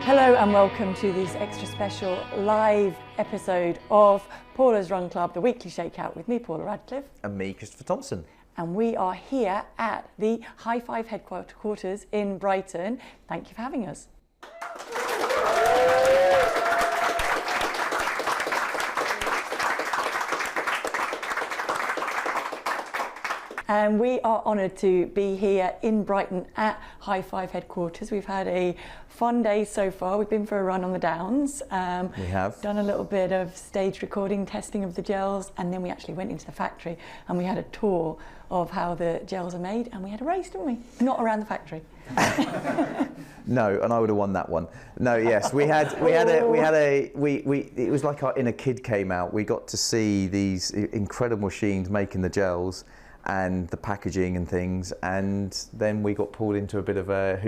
Hello and welcome to this extra special live episode of Paula's Run Club, the weekly shakeout with me, Paula Radcliffe. And me, Christopher Thompson. And we are here at the HIGH5 headquarters in Brighton. Thank you for having us. And we are honoured to be here in Brighton at HIGH5 headquarters. We've had a fun day so far. We've been for a run on the Downs. We have. Done a little bit of stage recording, testing of the gels, and then we actually went into the factory and we had a tour of how the gels are made, and we had a race, didn't we? Not around the factory. No, and I would have won that one. No, yes, it was like our inner kid came out. We got to see these incredible machines making the gels and the packaging and things, and then we got pulled into a bit of a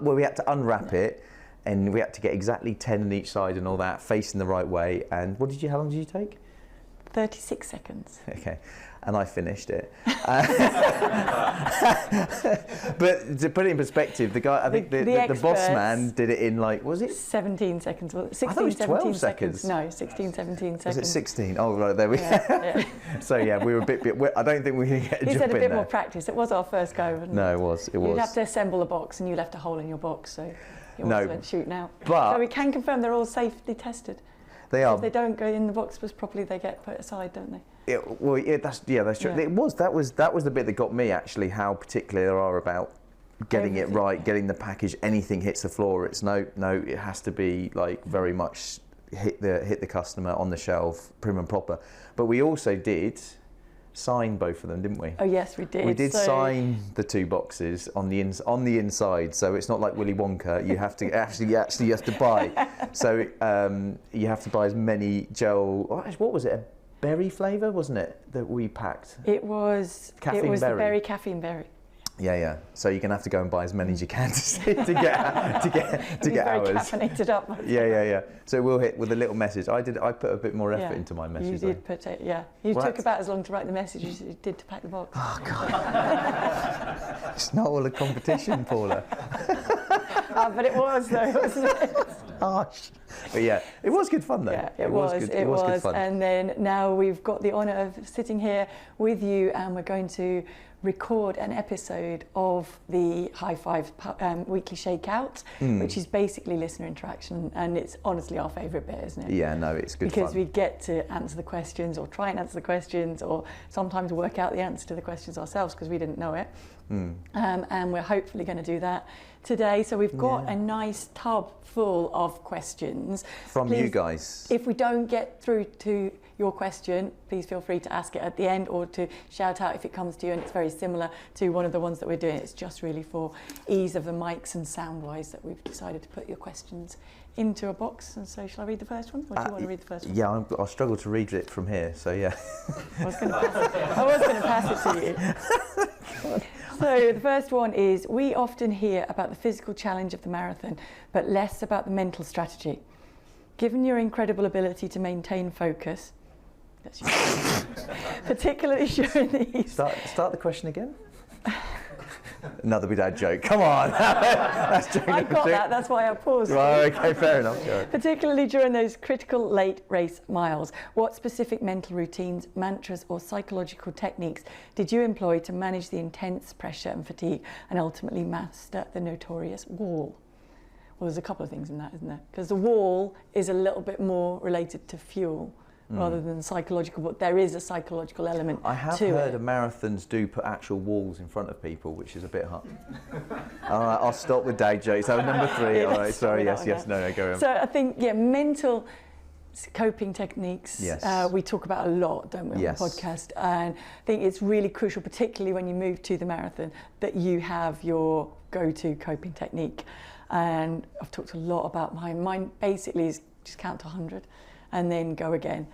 we had to unwrap it, and we had to get exactly 10 on each side and all that, facing the right way. And how long did you take? 36 seconds. Okay, and I finished it. But to put it in perspective, the guy, I think the boss man did it in, like, was it? 17 seconds. 16, I thought it was 12 17 seconds. No, 16, 17 seconds. Was it 16? Oh, right, there we go. Yeah. So yeah, we were a bit, I don't think we could get a jump in there. He's had a bit more practice. It was our first go, wasn't it? No, it was. You'd have to assemble a box, and you left a hole in your box, so you went shooting out. But so we can confirm they're all safely tested. They are. If they don't go in the box properly, they get put aside, don't they? That's true. Yeah. That was the bit that got me, actually, how particular they are about getting it right, getting the package. Anything hits the floor, it's no, it has to be like very much hit the customer on the shelf, prim and proper. But we also did sign both of them, didn't we? Oh yes, we did. We did sign the two boxes on the inside, so it's not like Willy Wonka. You have to actually you have to buy. So you have to buy as many gel. What was it? A berry flavour, wasn't it, that we packed? It was. Caffeine it was berry. The berry caffeine berry. Yeah. So you're gonna have to go and buy as many as you can to get ours. Very caffeinated up. Yeah. So we'll hit with a little message. I put a bit more effort into my message. You did put it. Yeah. You took about as long to write the message as you did to pack the box. Oh God. It's not all a competition, Paula. But it was though, wasn't it? Gosh. But yeah, it was good fun though. Yeah, it was good fun. And then now we've got the honour of sitting here with you, and we're going to record an episode of the HIGH5 weekly shakeout, which is basically listener interaction, and it's honestly our favourite bit, isn't it? Yeah, no, it's good because fun. we get to answer the questions, or try and answer the questions, or sometimes work out the answer to the questions ourselves because we didn't know it. And we're hopefully going to do that today. So we've got a nice tub full of questions from you guys. If we don't get through to your question, please feel free to ask it at the end, or to shout out if it comes to you, and it's very similar to one of the ones that we're doing. It's just really for ease of the mics and sound wise that we've decided to put your questions into a box. And so shall I read the first one, or do you want to read the first one? Yeah, I'll struggle to read it from here, so yeah. I was going to pass it to you. So the first one is, we often hear about the physical challenge of the marathon, but less about the mental strategy. Given your incredible ability to maintain focus, particularly during these... Start the question again? Another bad joke. Come on. That's I got that, that's why I paused. Right, okay, fair enough. Sure. Particularly during those critical late race miles, what specific mental routines, mantras or psychological techniques did you employ to manage the intense pressure and fatigue and ultimately master the notorious wall? Well, there's a couple of things in that, isn't there? Because the wall is a little bit more related to fuel rather than psychological, but there is a psychological element to it. I have heard of marathons do put actual walls in front of people, which is a bit hard. All right, I'll stop with dad jokes. That was number 3. All right, sorry, yes, no, go on. So I think, mental coping techniques, we talk about a lot, don't we, on the podcast, and I think it's really crucial, particularly when you move to the marathon, that you have your go-to coping technique. And I've talked a lot about mine. Mine basically is just count to 100 and then go again.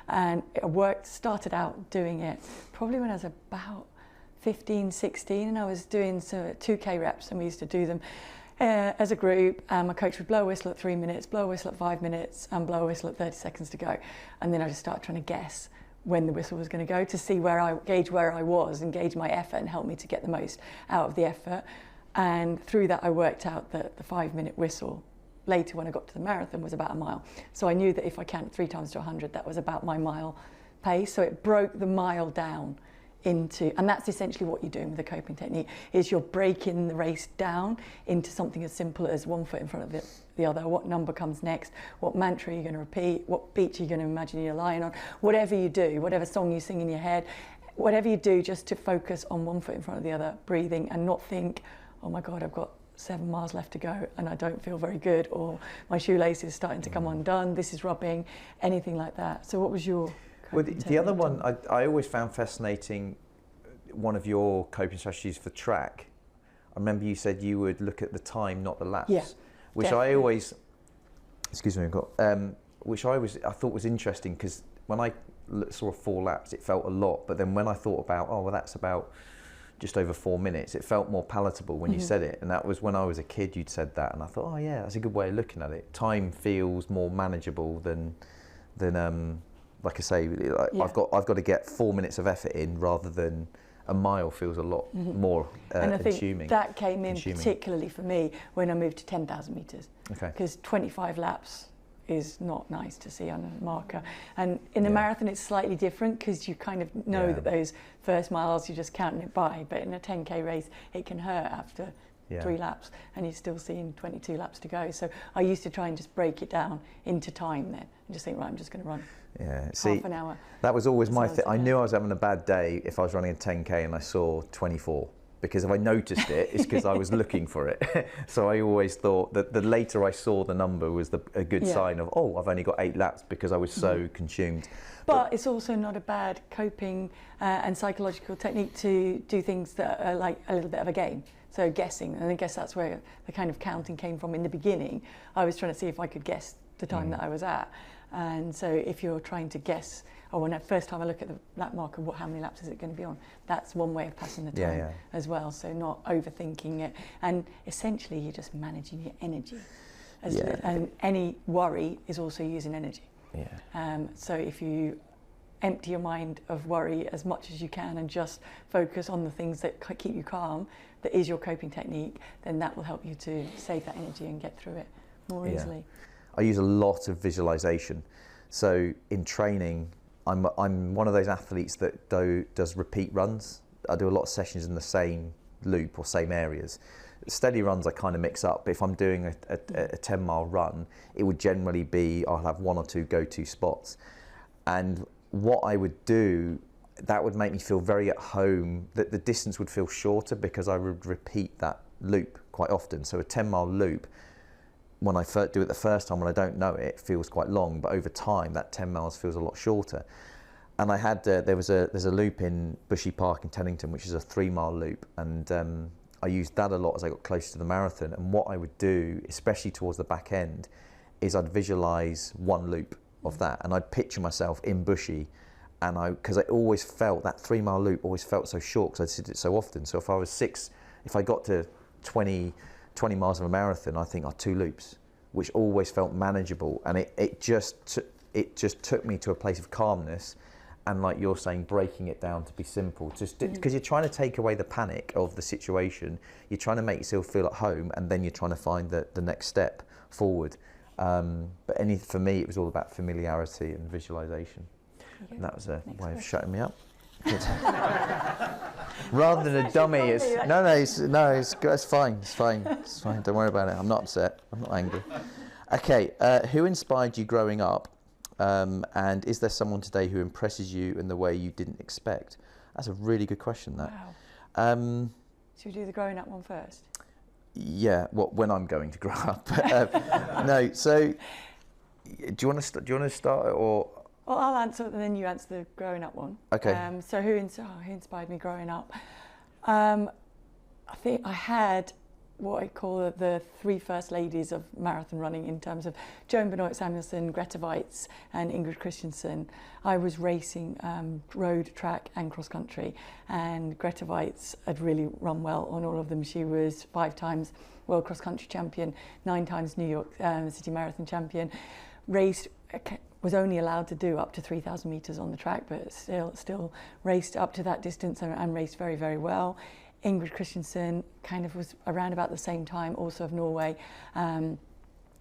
And I started out doing it probably when I was about 15, 16, and I was doing 2K reps, and we used to do them as a group. My coach would blow a whistle at 3 minutes, blow a whistle at 5 minutes, and blow a whistle at 30 seconds to go. And then I just started trying to guess when the whistle was going to go, to see gauge where I was and gauge my effort and help me to get the most out of the effort. And through that, I worked out that the 5 minute whistle later when I got to the marathon was about a mile. So I knew that if I counted 3 times to 100, that was about my mile pace. So it broke the mile down into, and that's essentially what you're doing with the coping technique, is you're breaking the race down into something as simple as 1 foot in front of the other. What number comes next? What mantra are you going to repeat? What beach are you going to imagine you're lying on? Whatever you do, whatever song you sing in your head, whatever you do, just to focus on 1 foot in front of the other, breathing, and not think, oh my God, I've got 7 miles left to go and I don't feel very good, or my shoelace is starting to come undone, this is rubbing, anything like that. So what was your coping the other one I always found fascinating, one of your coping strategies for track, I remember you said you would look at the time, not the laps, which definitely. I always, excuse me, which I thought was interesting, because when I saw 4 laps, it felt a lot, but then when I thought about, oh well, that's about just over 4 minutes, it felt more palatable when you said it. And that was when I was a kid, you'd said that, and I thought, oh yeah, that's a good way of looking at it. Time feels more manageable than like I say, I've got to get 4 minutes of effort in, rather than a mile feels a lot more and I consuming. think that came in particularly for me when I moved to 10,000 metres. Okay. Because 25 laps is not nice to see on a marker. And in a marathon it's slightly different, because you kind of know that those first miles you're just counting it by, but in a 10k race it can hurt after 3 laps and you're still seeing 22 laps to go. So I used to try and just break it down into time then, and just think, right, I'm just going to run half an hour. That was always my thing. I knew I was having a bad day if I was running a 10k and I saw 24, because if I noticed it, it's because I was looking for it. So I always thought that the later I saw the number was a good sign of, oh, I've only got 8 laps, because I was so consumed. But it's also not a bad coping and psychological technique to do things that are like a little bit of a game. So guessing, and I guess that's where the kind of counting came from in the beginning. I was trying to see if I could guess the time that I was at. And so if you're trying to guess, or when the first time I look at the lap marker, how many laps is it going to be on? That's one way of passing the time as well. So not overthinking it. And essentially you're just managing your energy. And any worry is also using energy. So if you empty your mind of worry as much as you can and just focus on the things that keep you calm, that is your coping technique, then that will help you to save that energy and get through it more easily. I use a lot of visualization. So in training, I'm one of those athletes that does repeat runs. I do a lot of sessions in the same loop or same areas. Steady runs I kind of mix up, but if I'm doing a 10-mile run, it would generally be, I'll have 1 or 2 go-to spots. And what I would do, that would make me feel very at home, that the distance would feel shorter, because I would repeat that loop quite often. So a 10-mile loop, when I do it the first time, when I don't know it, feels quite long, but over time that 10 miles feels a lot shorter. And I had there's a loop in Bushy Park in Tennington, which is a 3-mile loop, and I used that a lot as I got closer to the marathon. And what I would do, especially towards the back end, is I'd visualize 1 loop of that, and I'd picture myself in Bushy, and because I always felt that 3-mile loop always felt so short, because I did it so often. So if I got to 20 miles of a marathon, I think, 2 loops, which always felt manageable, and it just took me to a place of calmness, and like you're saying, breaking it down to be simple, just because you're trying to take away the panic of the situation, you're trying to make yourself feel at home, and then you're trying to find the next step forward. But for me, it was all about familiarity and visualization, and that was a way of shutting me up. Rather than a dummy, it's it's fine. Don't worry about it. I'm not upset. I'm not angry. Okay, who inspired you growing up, and is there someone today who impresses you in the way you didn't expect? That's a really good question. That. Wow. Should we do the growing up one first? Yeah. When I'm going to grow up? No. So, do you want to start or? Well, I'll answer and then you answer the growing up one. Okay. So who inspired me growing up? I think I had what I call the 3 first ladies of marathon running, in terms of Joan Benoit Samuelson, Greta Weitz and Ingrid Christensen. I was racing road, track and cross country, and Greta Weitz had really run well on all of them. She was 5 times world cross country champion, 9 times New York City Marathon champion, was only allowed to do up to 3,000 metres on the track, but still raced up to that distance and raced very, very well. Ingrid Christensen kind of was around about the same time, also of Norway,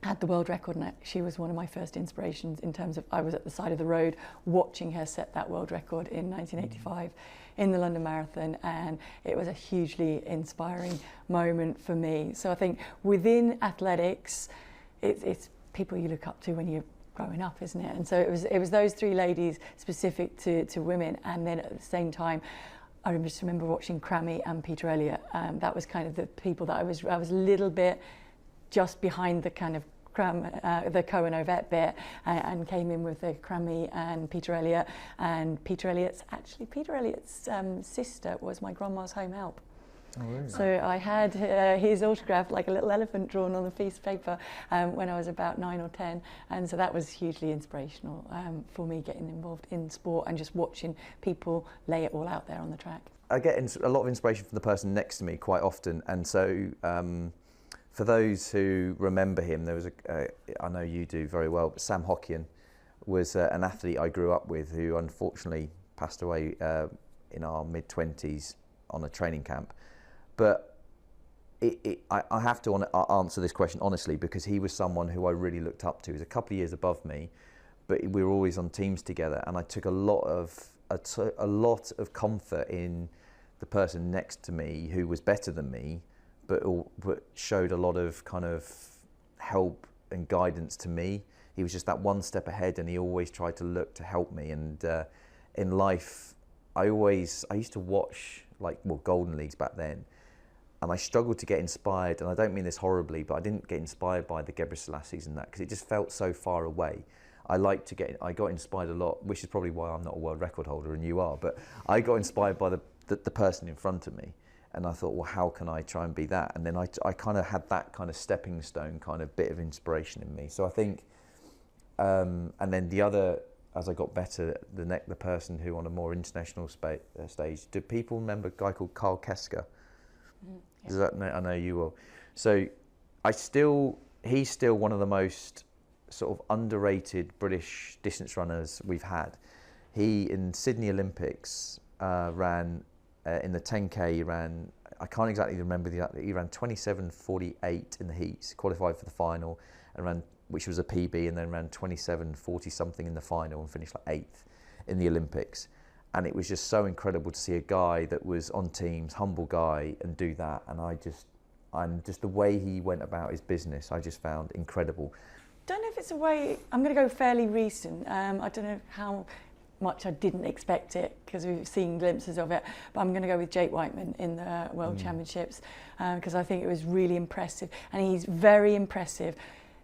had the world record, and she was one of my first inspirations in terms of I was at the side of the road watching her set that world record in 1985 in the London Marathon, and it was a hugely inspiring moment for me. So I think within athletics, it's people you look up to when you're growing up, isn't it? And so it was those three ladies specific to women, and then at the same time I just remember watching Crammy and Peter Elliott. That was kind of the people that I was a little bit just behind the kind of the Cohen Ovett bit, and came in with the Crammy and Peter Elliott. And Peter Elliott's sister was my grandma's home help. Oh, really? So I had his autograph, like a little elephant drawn on a piece of paper, when I was about 9 or 10, and so that was hugely inspirational for me, getting involved in sport and just watching people lay it all out there on the track. I get a lot of inspiration from the person next to me quite often, and so for those who remember him, there was I know you do very well, but Sam Hockian was an athlete I grew up with who unfortunately passed away in our mid-20s on a training camp. But I have to answer this question honestly, because he was someone who I really looked up to. He was a couple of years above me, but we were always on teams together, and I took a lot of comfort in the person next to me who was better than me, but showed a lot of kind of help and guidance to me. He was just that one step ahead, and he always tried to look to help me. And in life, I used to watch Golden Leagues back then, and I struggled to get inspired, and I don't mean this horribly, but I didn't get inspired by the Gebrselassie and that, because it just felt so far away. I got inspired a lot, which is probably why I'm not a world record holder and you are, but I got inspired by the person in front of me, and I thought, well, how can I try and be that? And then I kind of had that kind of stepping stone kind of bit of inspiration in me. So I think, and then the other, as I got better, the person who on a more international stage, do people remember a guy called Carl Kesker? Yeah. I know you will. So he's still one of the most sort of underrated British distance runners we've had. He, in Sydney Olympics, ran in the 10K, he ran, I can't exactly remember he ran 27:48 in the heats, qualified for the final, and which was a PB, and then ran 27:40 something in the final and finished like 8th in the Olympics. And it was just so incredible to see a guy that was on teams, humble guy, and do that. And just the way he went about his business, I just found incredible. Don't know if it's a way, I'm going to go fairly recent. I don't know how much I didn't expect it, because we've seen glimpses of it, but I'm going to go with Jake Whiteman in the World Championships, because I think it was really impressive, and he's very impressive.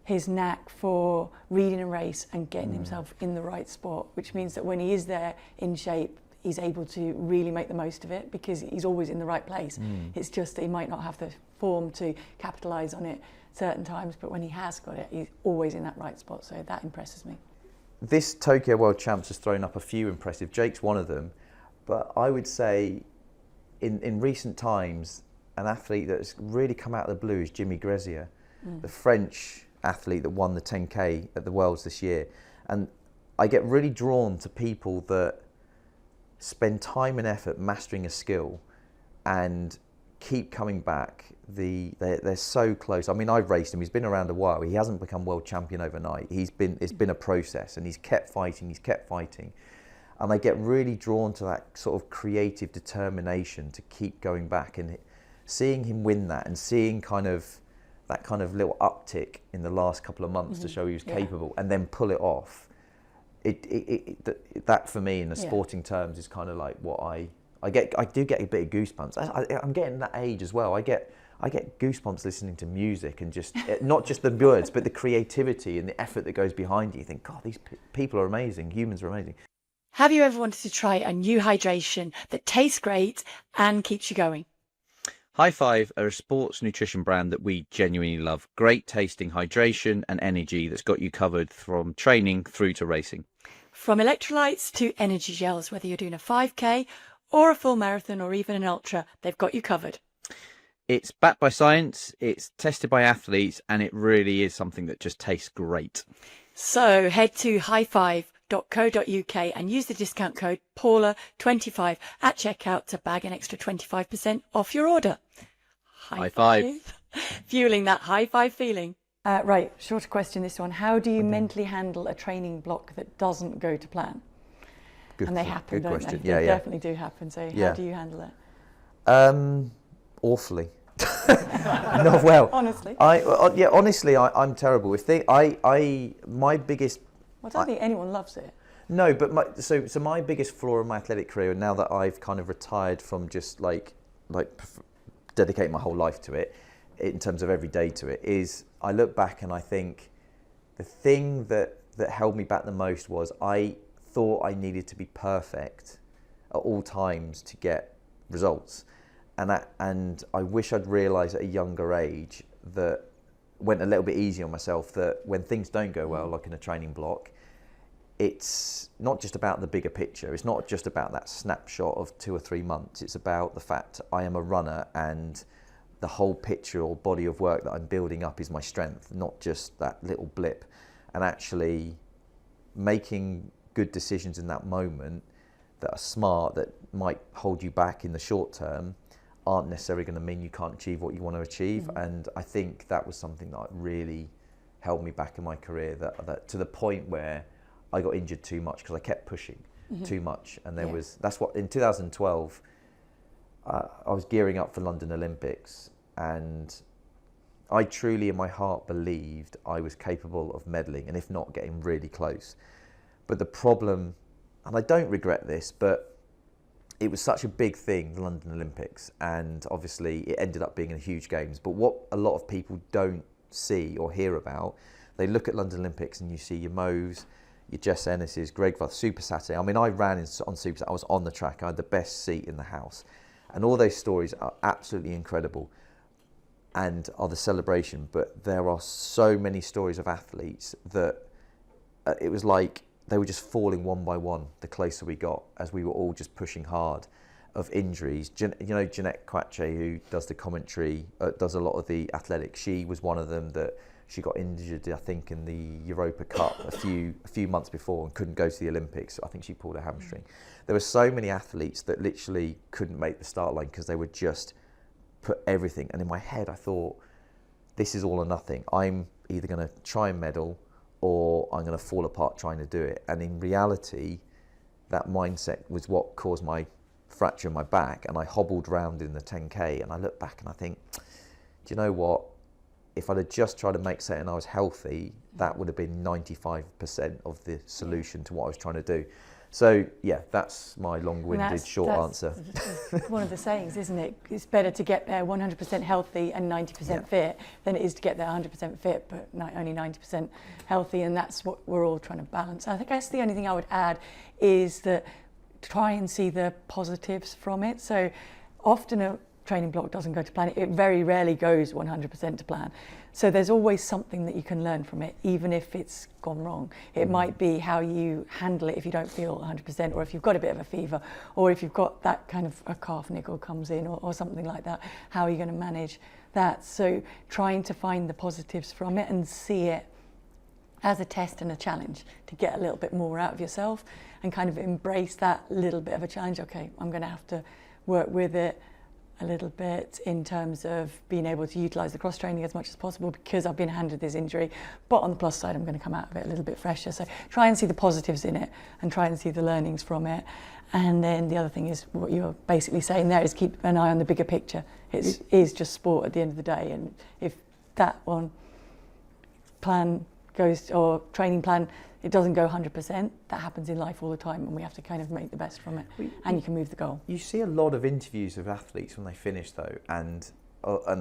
His knack for reading a race and getting himself in the right spot, which means that when he is there in shape, he's able to really make the most of it, because he's always in the right place. It's just that he might not have the form to capitalise on it certain times, but when he has got it, he's always in that right spot. So that impresses me. This Tokyo World Champs has thrown up a few impressive. Jake's one of them, but I would say in recent times, an athlete that's really come out of the blue is Jimmy Gressier, the French athlete that won the 10K at the Worlds this year. And I get really drawn to people that spend time and effort mastering a skill and keep coming back. They're so close. I mean, I've raced him. He's been around a while. He hasn't become world champion overnight. It's been a process, and he's kept fighting. And I get really drawn to that sort of creative determination to keep going back, and seeing him win that, and seeing that kind of little uptick in the last couple of months to show he was capable, and then pull it off. That for me in the sporting terms is kind of like what I do get a bit of goosebumps. I'm getting that age as well. I get goosebumps listening to music, and just not just the words, but the creativity and the effort that goes behind you. You think, God, these people are amazing. Humans are amazing. Have you ever wanted to try a new hydration that tastes great and keeps you going? HIGH5 are a sports nutrition brand that we genuinely love. Great tasting hydration and energy that's got you covered from training through to racing. From electrolytes to energy gels, whether you're doing a 5K or a full marathon or even an ultra, they've got you covered. It's backed by science, it's tested by athletes, and it really is something that just tastes great. So head to high5.co.uk and use the discount code Paula25 at checkout to bag an extra 25% off your order. HIGH5. Fueling that high five feeling. Right, shorter question this one. How do you mentally handle a training block that doesn't go to plan? And they happen, don't they? They definitely do happen. So how do you handle it? Awfully. Not well. Honestly. Honestly, I'm terrible. My biggest. Well, I don't think anyone loves it. No, but so my biggest flaw in my athletic career, now that I've kind of retired from just like dedicating my whole life to it, in terms of every day to it, is I look back and I think the thing that held me back the most was I thought I needed to be perfect at all times to get results, and I wish I'd realised at a younger age, that went a little bit easy on myself, that when things don't go well, like in a training block, it's not just about the bigger picture. It's not just about that snapshot of 2 or 3 months. It's about the fact I am a runner, and the whole picture or body of work that I'm building up is my strength, not just that little blip. And actually making good decisions in that moment that are smart, that might hold you back in the short term, aren't necessarily going to mean you can't achieve what you want to achieve. Mm-hmm. And I think that was something that really held me back in my career, that to the point where I got injured too much because I kept pushing too much. And that's what, in 2012, I was gearing up for London Olympics, and I truly in my heart believed I was capable of medaling, and if not, getting really close. But the problem, and I don't regret this, but it was such a big thing, the London Olympics, and obviously it ended up being in huge games. But what a lot of people don't see or hear about, they look at London Olympics and you see your Moes, your Jess Ennis's, Greg Voth, Super Saturday. I mean, I ran on Super Saturday, I was on the track, I had the best seat in the house. And all those stories are absolutely incredible and are the celebration. But there are so many stories of athletes that it was like they were just falling one by one the closer we got, as we were all just pushing hard, of injuries. You know, Jeanette Quache, who does the commentary, does a lot of the athletics, she was one of them that she got injured, I think, in the Europa Cup a few months before and couldn't go to the Olympics. I think she pulled a hamstring. There were so many athletes that literally couldn't make the start line because they would just put everything. And in my head, I thought, this is all or nothing. I'm either going to try and medal or I'm going to fall apart trying to do it. And in reality, that mindset was what caused my fracture in my back. And I hobbled around in the 10K, and I look back and I think, do you know what? If I'd have just tried to make set and I was healthy, that would have been 95% of the solution to what I was trying to do. So yeah, that's my long-winded short answer. One of the sayings, isn't it? It's better to get there 100% healthy and 90% fit than it is to get there 100% fit but only 90% healthy, and that's what we're all trying to balance. I guess the only thing I would add is that try and see the positives from it. So often a training block doesn't go to plan. It very rarely goes 100% to plan. So there's always something that you can learn from it, even if it's gone wrong. It might be how you handle it if you don't feel 100%, or if you've got a bit of a fever, or if you've got that kind of a calf niggle comes in, or something like that. How are you going to manage that? So trying to find the positives from it and see it as a test and a challenge to get a little bit more out of yourself, and kind of embrace that little bit of a challenge. Okay, I'm going to have to work with it a little bit in terms of being able to utilise the cross training as much as possible because I've been handed this injury, but on the plus side I'm going to come out of it a little bit fresher. So try and see the positives in it and try and see the learnings from it. And then the other thing is what you're basically saying there is keep an eye on the bigger picture. It is just sport at the end of the day, and if that one plan goes, or training plan, it doesn't go 100%, that happens in life all the time, and we have to kind of make the best from it, and you can move the goal. You see a lot of interviews of athletes when they finish though, and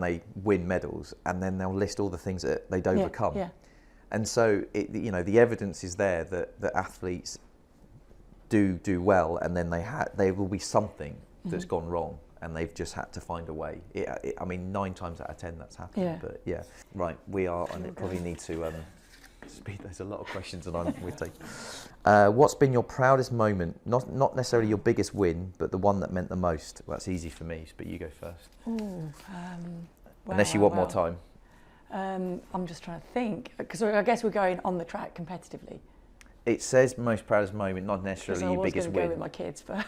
they win medals, and then they'll list all the things that they'd overcome. Yeah. And so the evidence is there that athletes do well, and then there will be something that's gone wrong, and they've just had to find a way. I mean, 9 times out of 10 that's happened. Yeah. But yeah, right, we are, and it probably need to speed. There's a lot of questions that we take. What's been your proudest moment? Not necessarily your biggest win, but the one that meant the most. Well, that's easy for me, but you go first. Unless you want more time. I'm just trying to think, because I guess we're going on the track competitively. it says most proudest moment, not necessarily your biggest win. I was going to go with my kids, but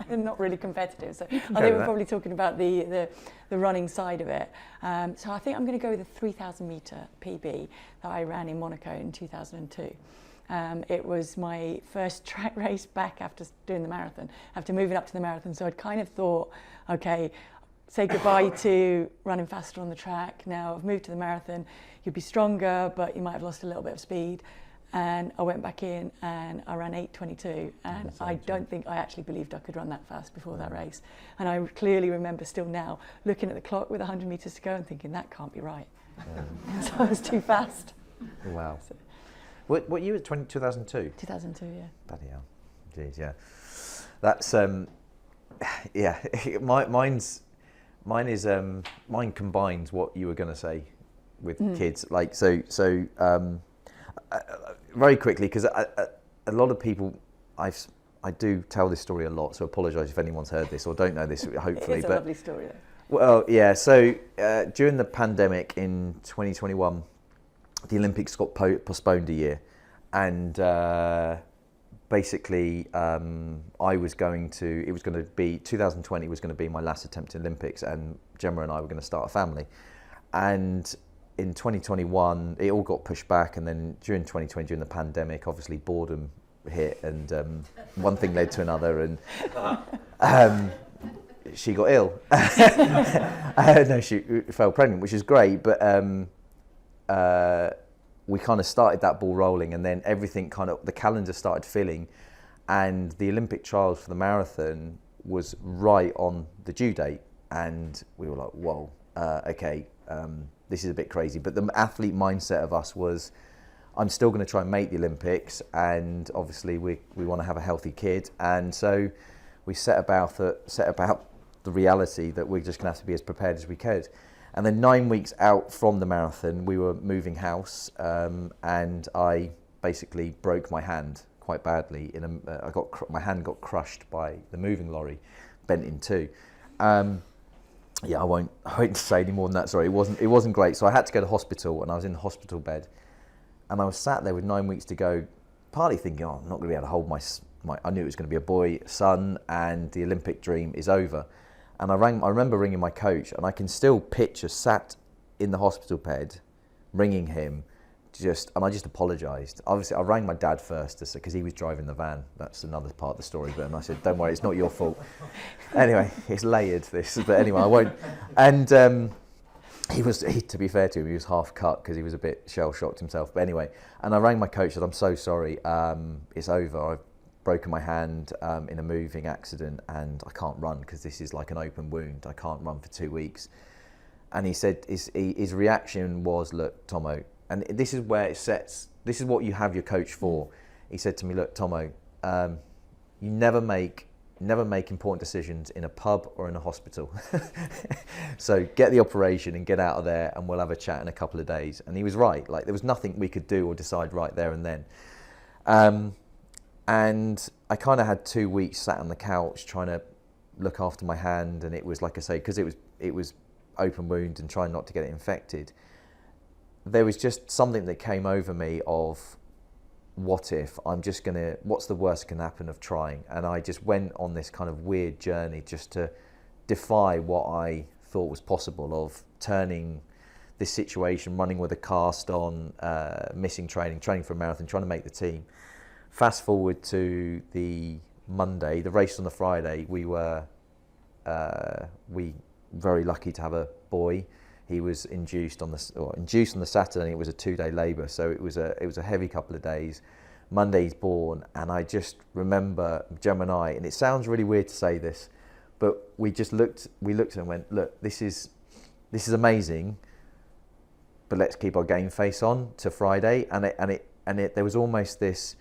they're not really competitive. So I think we're probably talking about the running side of it. So I think I'm going to go with the 3,000 metre PB that I ran in Monaco in 2002. It was my first track race back after doing the marathon, after moving up to the marathon. So I'd kind of thought, okay, say goodbye to running faster on the track. Now I've moved to the marathon, you'd be stronger, but you might have lost a little bit of speed. And I went back in and I ran 8:22, and I don't think I actually believed I could run that fast before that race. And I clearly remember still now looking at the clock with 100 metres to go and thinking that can't be right. So I was too fast. Wow. So, what year was it? 2002? 2002, yeah. Bloody hell. Jeez, yeah. That's yeah. Mine combines what you were going to say with kids, like so. Very quickly, because a lot of people, I do tell this story a lot, so apologise if anyone's heard this or don't know this, hopefully. It's a lovely story, though. Well, yeah, so during the pandemic in 2021, the Olympics got postponed a year, and basically it was going to be, 2020 was going to be my last attempt at Olympics, and Gemma and I were going to start a family. And in 2021, it all got pushed back, and then during 2020, during the pandemic, obviously boredom hit, and one thing led to another, and she got ill. No, she fell pregnant, which is great, but we kind of started that ball rolling, and then everything the calendar started filling, and the Olympic trials for the marathon was right on the due date, and we were like, whoa, okay. This is a bit crazy, but the athlete mindset of us was, I'm still going to try and make the Olympics, and obviously we want to have a healthy kid, and so we set about the reality that we're just going to have to be as prepared as we could. And then 9 weeks out from the marathon, we were moving house, and I basically broke my hand quite badly. My hand got crushed by the moving lorry, bent in two. Yeah, I won't say any more than that. Sorry, it wasn't great. So I had to go to hospital, and I was in the hospital bed, and I was sat there with 9 weeks to go, partly thinking, oh, I'm not going to be able to hold my. I knew it was going to be a boy, son, and the Olympic dream is over. And I remember ringing my coach, and I can still picture sat in the hospital bed, ringing him, and I just apologised. Obviously, I rang my dad first because he was driving the van. That's another part of the story. But I said, "Don't worry, it's not your fault." Anyway, it's layered this, but anyway, I won't. And to be fair to him, he was half cut because he was a bit shell shocked himself. But anyway, and I rang my coach and said, "I'm so sorry. It's over. I've broken my hand in a moving accident, and I can't run because this is like an open wound. I can't run for 2 weeks." And he said his reaction was, "Look, Thommo." And this is where this is what you have your coach for. He said to me, "Look, Thommo, you never make important decisions in a pub or in a hospital. So get the operation and get out of there, and we'll have a chat in a couple of days." And he was right. Like, there was nothing we could do or decide right there and then. And I kind of had 2 weeks sat on the couch trying to look after my hand, and it was, like I say, because it was open wound and trying not to get it infected. There was just something that came over me of, what's the worst that can happen of trying? And I just went on this kind of weird journey just to defy what I thought was possible, of turning this situation, running with a cast on, missing training for a marathon, trying to make the team. Fast forward to the Monday, the race on the Friday, we were very lucky to have a boy. He was induced on the Saturday, and it was a 2-day labour, so it was a heavy couple of days. Monday's born, and I just remember Gemma and I, and it sounds really weird to say this, but we looked at him and went, "Look, this is amazing, but let's keep our game face on to Friday." And there was almost this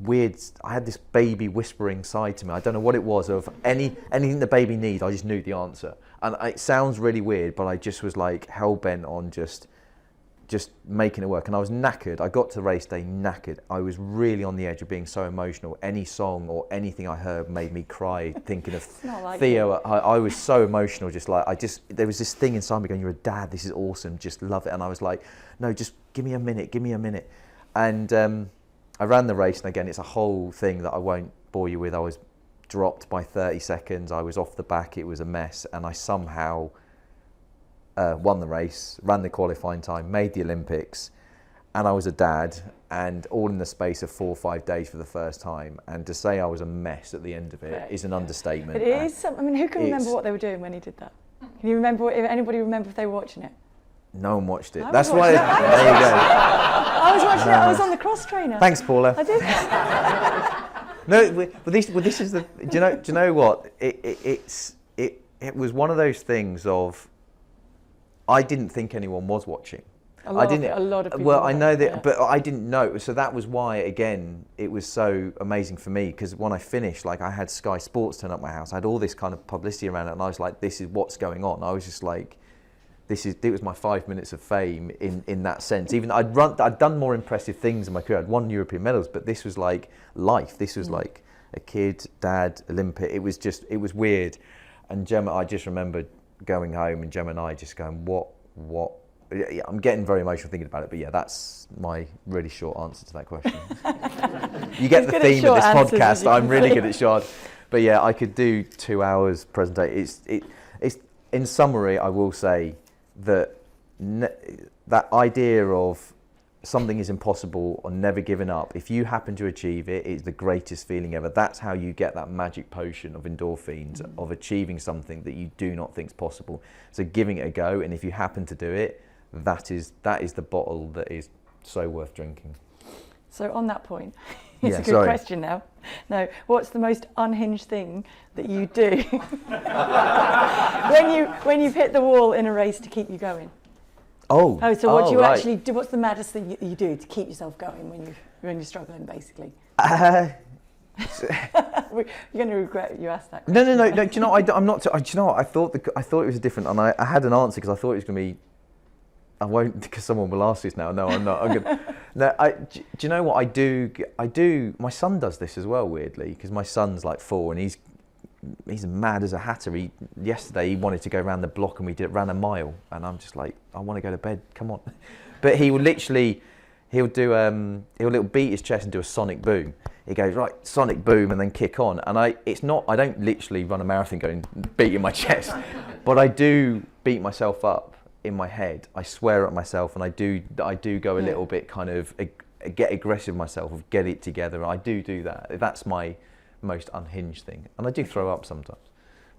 weird, I had this baby whispering side to me. I don't know what it was, of anything the baby needs, I just knew the answer. And it sounds really weird, but I just was like hell-bent on just making it work. And I was knackered. I got to the race day knackered. I was really on the edge of being so emotional. Any song or anything I heard made me cry, thinking of like Theo. I was so emotional, there was this thing inside me going, "You're a dad, this is awesome, just love it." And I was like, "No, just give me a minute. And I ran the race, and again, it's a whole thing that I won't bore you with. I was dropped by 30 seconds. I was off the back. It was a mess, and I somehow won the race, ran the qualifying time, made the Olympics, and I was a dad, and all in the space of 4 or 5 days for the first time. And to say I was a mess at the end of it is an understatement. It is. I mean, who can remember what they were doing when he did that? Can you remember? If anybody remember if they were watching it? No one watched it. That's why. There you go. I was watching it. I was on the cross trainer. Thanks, Paula. I did. No, but this is the. Do you know what? It was one of those things of. I didn't think anyone was watching. A lot of people. Well, I know that, but I didn't know. So that was why, again, it was so amazing for me, because when I finished, like, I had Sky Sports turn up my house. I had all this kind of publicity around it, and I was like, "This is what's going on." I was just like, it was my 5 minutes of fame in that sense. Even I'd done more impressive things in my career. I'd won European medals, but this was like life. This was like a kid, dad, Olympic. It was weird. And Gemma, I just remember going home and Gemma and I just going, what? Yeah, I'm getting very emotional thinking about it, but yeah, that's my really short answer to that question. You get the theme of this podcast. I'm really good at short. But yeah, I could do 2 hours presentation. It's in summary, I will say that that idea of something is impossible or never giving up, if you happen to achieve it, it's the greatest feeling ever. That's how you get that magic potion of endorphins, of achieving something that you do not think is possible. So giving it a go, and if you happen to do it, that is the bottle that is so worth drinking. So on that point, it's a good question now. No, what's the most unhinged thing that you do when you've hit the wall in a race to keep you going? So what do you actually do? What's the maddest thing you do to keep yourself going when you're struggling, basically? You're going to regret you asked that question. No. Do you know? I'm not. Do you know what? I thought it was different, and I had an answer because I thought it was going to be. I won't, because someone will ask this now. No, I'm not. I'm gonna. No, do you know what I do? My son does this as well, weirdly, because my son's like 4 and he's mad as a hatter. Yesterday he wanted to go around the block and ran a mile, and I'm just like, I want to go to bed. Come on. But he'll beat his chest and do a sonic boom. He goes, right, sonic boom, and then kick on. And I don't literally run a marathon going beating my chest, but I do beat myself up in my head. I swear at myself, and I do go a little bit kind of get aggressive myself, of get it together. I do that. That's my most unhinged thing, and I do throw up sometimes,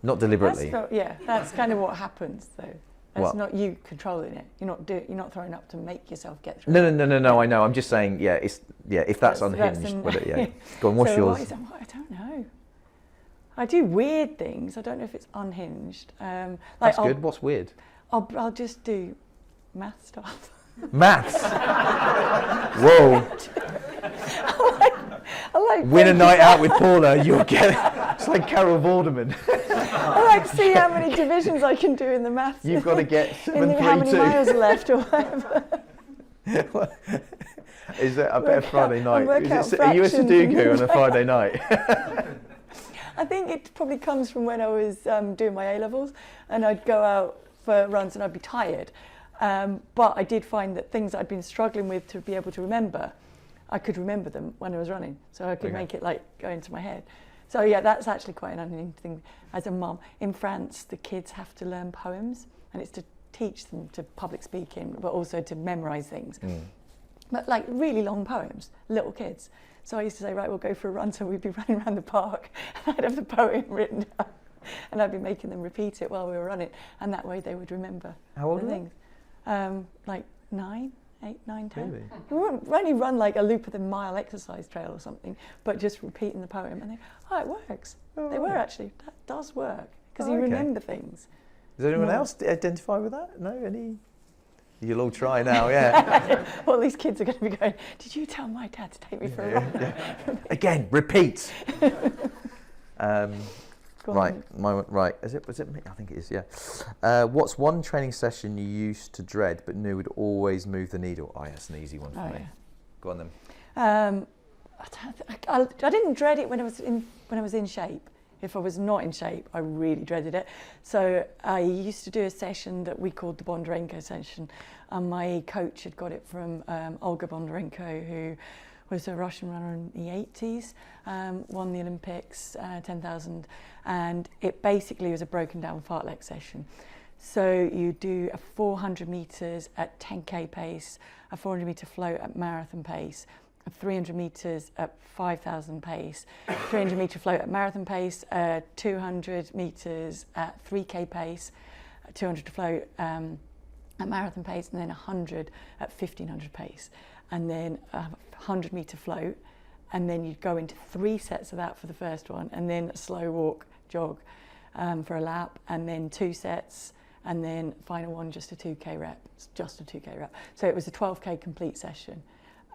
not deliberately. That's kind of what happens though. That's not you controlling it. You're not throwing up to make yourself get through. No. I know. I'm just saying. If that's unhinged. Go on. What's yours? I don't know. I do weird things. I don't know if it's unhinged. That's good. What's weird? I'll just do math stuff. Maths? Whoa. I like win a night out with Paula, you'll get it. It's like Carol Vorderman. I like to see how many divisions I can do in the maths. You've got to get 732. How many miles are left or whatever. Is that a better Friday night? Are you a Sudoku on a Friday night? I think it probably comes from when I was doing my A-levels, and I'd go out for runs and I'd be tired. But I did find that things I'd been struggling with to be able to remember, I could remember them when I was running. So I could make it like go into my head. So yeah, that's actually quite an unhinged thing as a mum. In France, the kids have to learn poems, and it's to teach them to public speaking, but also to memorise things. But like really long poems, little kids. So I used to say, right, we'll go for a run. So we'd be running around the park, and I'd have the poem written down, and I'd be making them repeat it while we were running, and that way they would remember. How old the are things. Like 9, 8, 9, 10. Really? We wouldn't only run like a loop of the mile exercise trail or something, but just repeating the poem, and it works. They were actually, that does work, because you remember things. Does anyone else identify with that? No? Any? You'll all try now, yeah. Well, these kids are going to be going, did you tell my dad to take me for a run? Yeah. Again, repeat. Right, was it me? I think it is, yeah. What's one training session you used to dread but knew would always move the needle? Oh, yeah, that's an easy one for me. Yeah. Go on then. I didn't dread it when I was in shape. If I was not in shape, I really dreaded it. So I used to do a session that we called the Bondarenko session, and my coach had got it from Olga Bondarenko, who was a Russian runner in the 80s, won the Olympics, 10,000, and it basically was a broken down fartlek session. So you do a 400 metres at 10k pace, a 400 metre float at marathon pace, a 300 metres at 5,000 pace, 300 metre float at marathon pace, 200 metres at 3k pace, 200 to float at marathon pace, and then 100 at 1500 pace, and then a 100 metre float, and then you'd go into 3 sets of that for the first one, and then a slow walk jog for a lap, and then 2 sets, and then final one just a 2k rep. It's just a 2k rep. So it was a 12k complete session,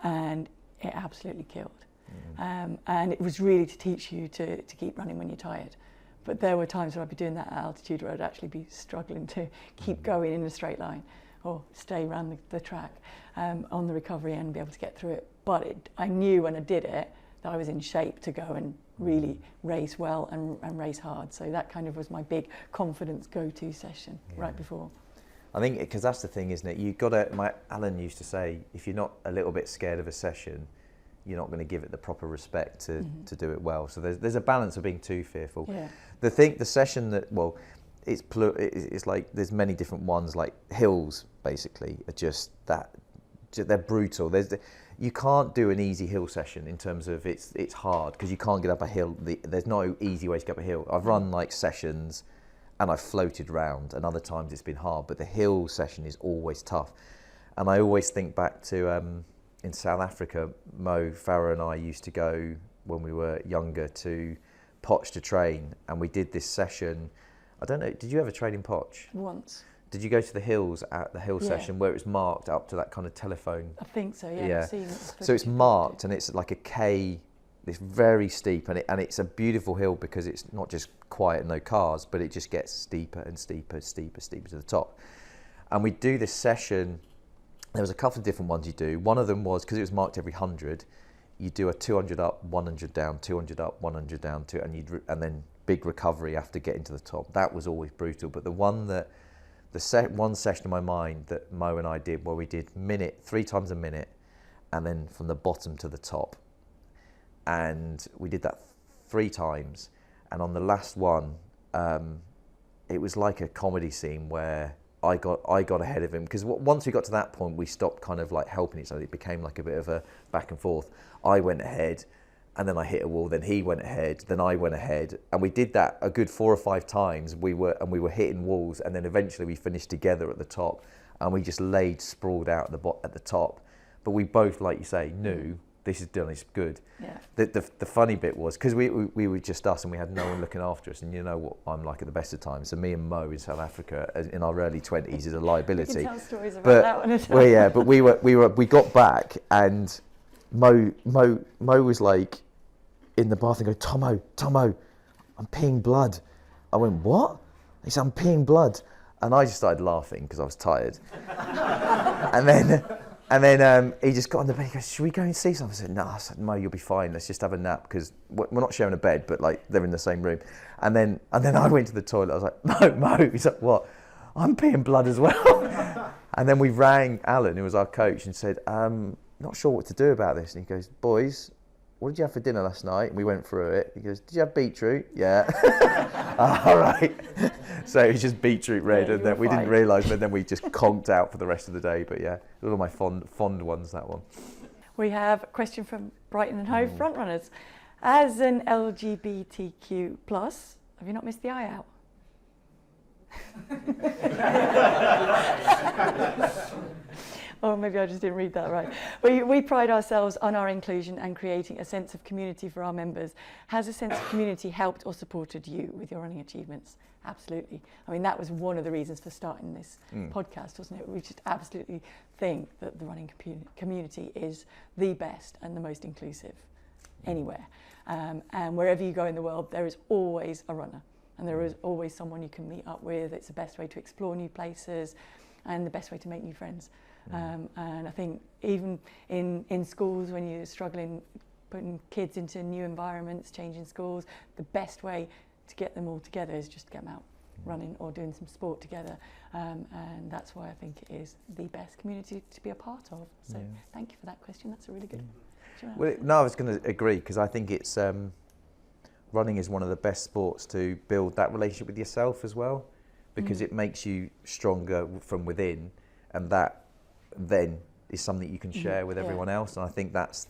and it absolutely killed. And it was really to teach you to keep running when you're tired. But there were times where I'd be doing that at altitude where I'd actually be struggling to keep going in a straight line or stay around the track on the recovery and be able to get through it. But I knew when I did it that I was in shape to go and really race well and race hard. So that kind of was my big confidence go-to session right before. I think because that's the thing, isn't it? You've got to, Alan used to say, if you're not a little bit scared of a session, you're not going to give it the proper respect to do it well. So there's a balance of being too fearful. Yeah. The session that, well, it's like there's many different ones, like hills basically are just that, they're brutal. You can't do an easy hill session in terms of it's hard because you can't get up a hill. There's no easy way to get up a hill. I've run like sessions and I've floated round, and other times it's been hard, but the hill session is always tough. And I always think back to in South Africa, Mo Farah and I used to go when we were younger to Potch to train, and we did this session. I don't know, did you ever train in Potch? Once. Did you go to the hills at the hill session where it was marked up to that kind of telephone? I think so, yeah. I've seen it. So it's marked, and it's like a K. It's very steep, and it's a beautiful hill because it's not just quiet and no cars, but it just gets steeper and steeper, steeper to the top. And we do this session. There was a couple of different ones you do. One of them was, because it was marked every 100, you do a 200 up, 100 down, 200 up, 100 down, and then big recovery after getting to the top. That was always brutal. But the one that, one session in my mind that Mo and I did, where we did 3 times a minute, and then from the bottom to the top. And we did that 3 times. And on the last one, it was like a comedy scene where I got ahead of him, because once we got to that point, we stopped kind of like helping each other. It became like a bit of a back and forth. I went ahead, and then I hit a wall. Then he went ahead. Then I went ahead, and we did that a good 4 or 5 times. We were hitting walls, and then eventually we finished together at the top, and we just laid sprawled out at the top. But we both, like you say, knew this is done. It's good. Yeah. The funny bit was because we were just us and we had no one looking after us, and you know what I'm like at the best of times. So me and Mo in South Africa in our early 20s is a liability. We can tell stories about that one as well. Well, yeah, but we got back, and Mo was like in the bath and go, Thommo, I'm peeing blood. I went, what? He said, I'm peeing blood, and I just started laughing because I was tired. And then he just got on the bed. He goes, should we go and see something? I said, no. I said, Mo, you'll be fine. Let's just have a nap, because we're not sharing a bed, but like they're in the same room. And then I went to the toilet. I was like, Mo. He's like, what? I'm peeing blood as well. And then we rang Alan, who was our coach, and said, not sure what to do about this. And he goes, boys, what did you have for dinner last night? And we went through it. He goes, did you have beetroot? Yeah. All right. So it was just beetroot red, and then we didn't realise, but then we just conked out for the rest of the day. But yeah, one of my fond ones, that one. We have a question from Brighton and Hove frontrunners. As an LGBTQ+, have you not missed the eye out? Or maybe I just didn't read that right. We pride ourselves on our inclusion and creating a sense of community for our members. Has a sense of community helped or supported you with your running achievements? Absolutely. I mean, that was one of the reasons for starting this podcast, wasn't it? We just absolutely think that the running community is the best and the most inclusive anywhere. And wherever you go in the world, there is always a runner, and there is always someone you can meet up with. It's the best way to explore new places and the best way to make new friends. And I think even in schools, when you're struggling putting kids into new environments, changing schools, the best way to get them all together is just to get them out running or doing some sport together. And that's why I think it is the best community to be a part of. So thank you for that question. That's a really good one. Well, no, I was going to agree, because I think it's running is one of the best sports to build that relationship with yourself as well, because it makes you stronger from within, and that then is something you can share with everyone else. And I think that's,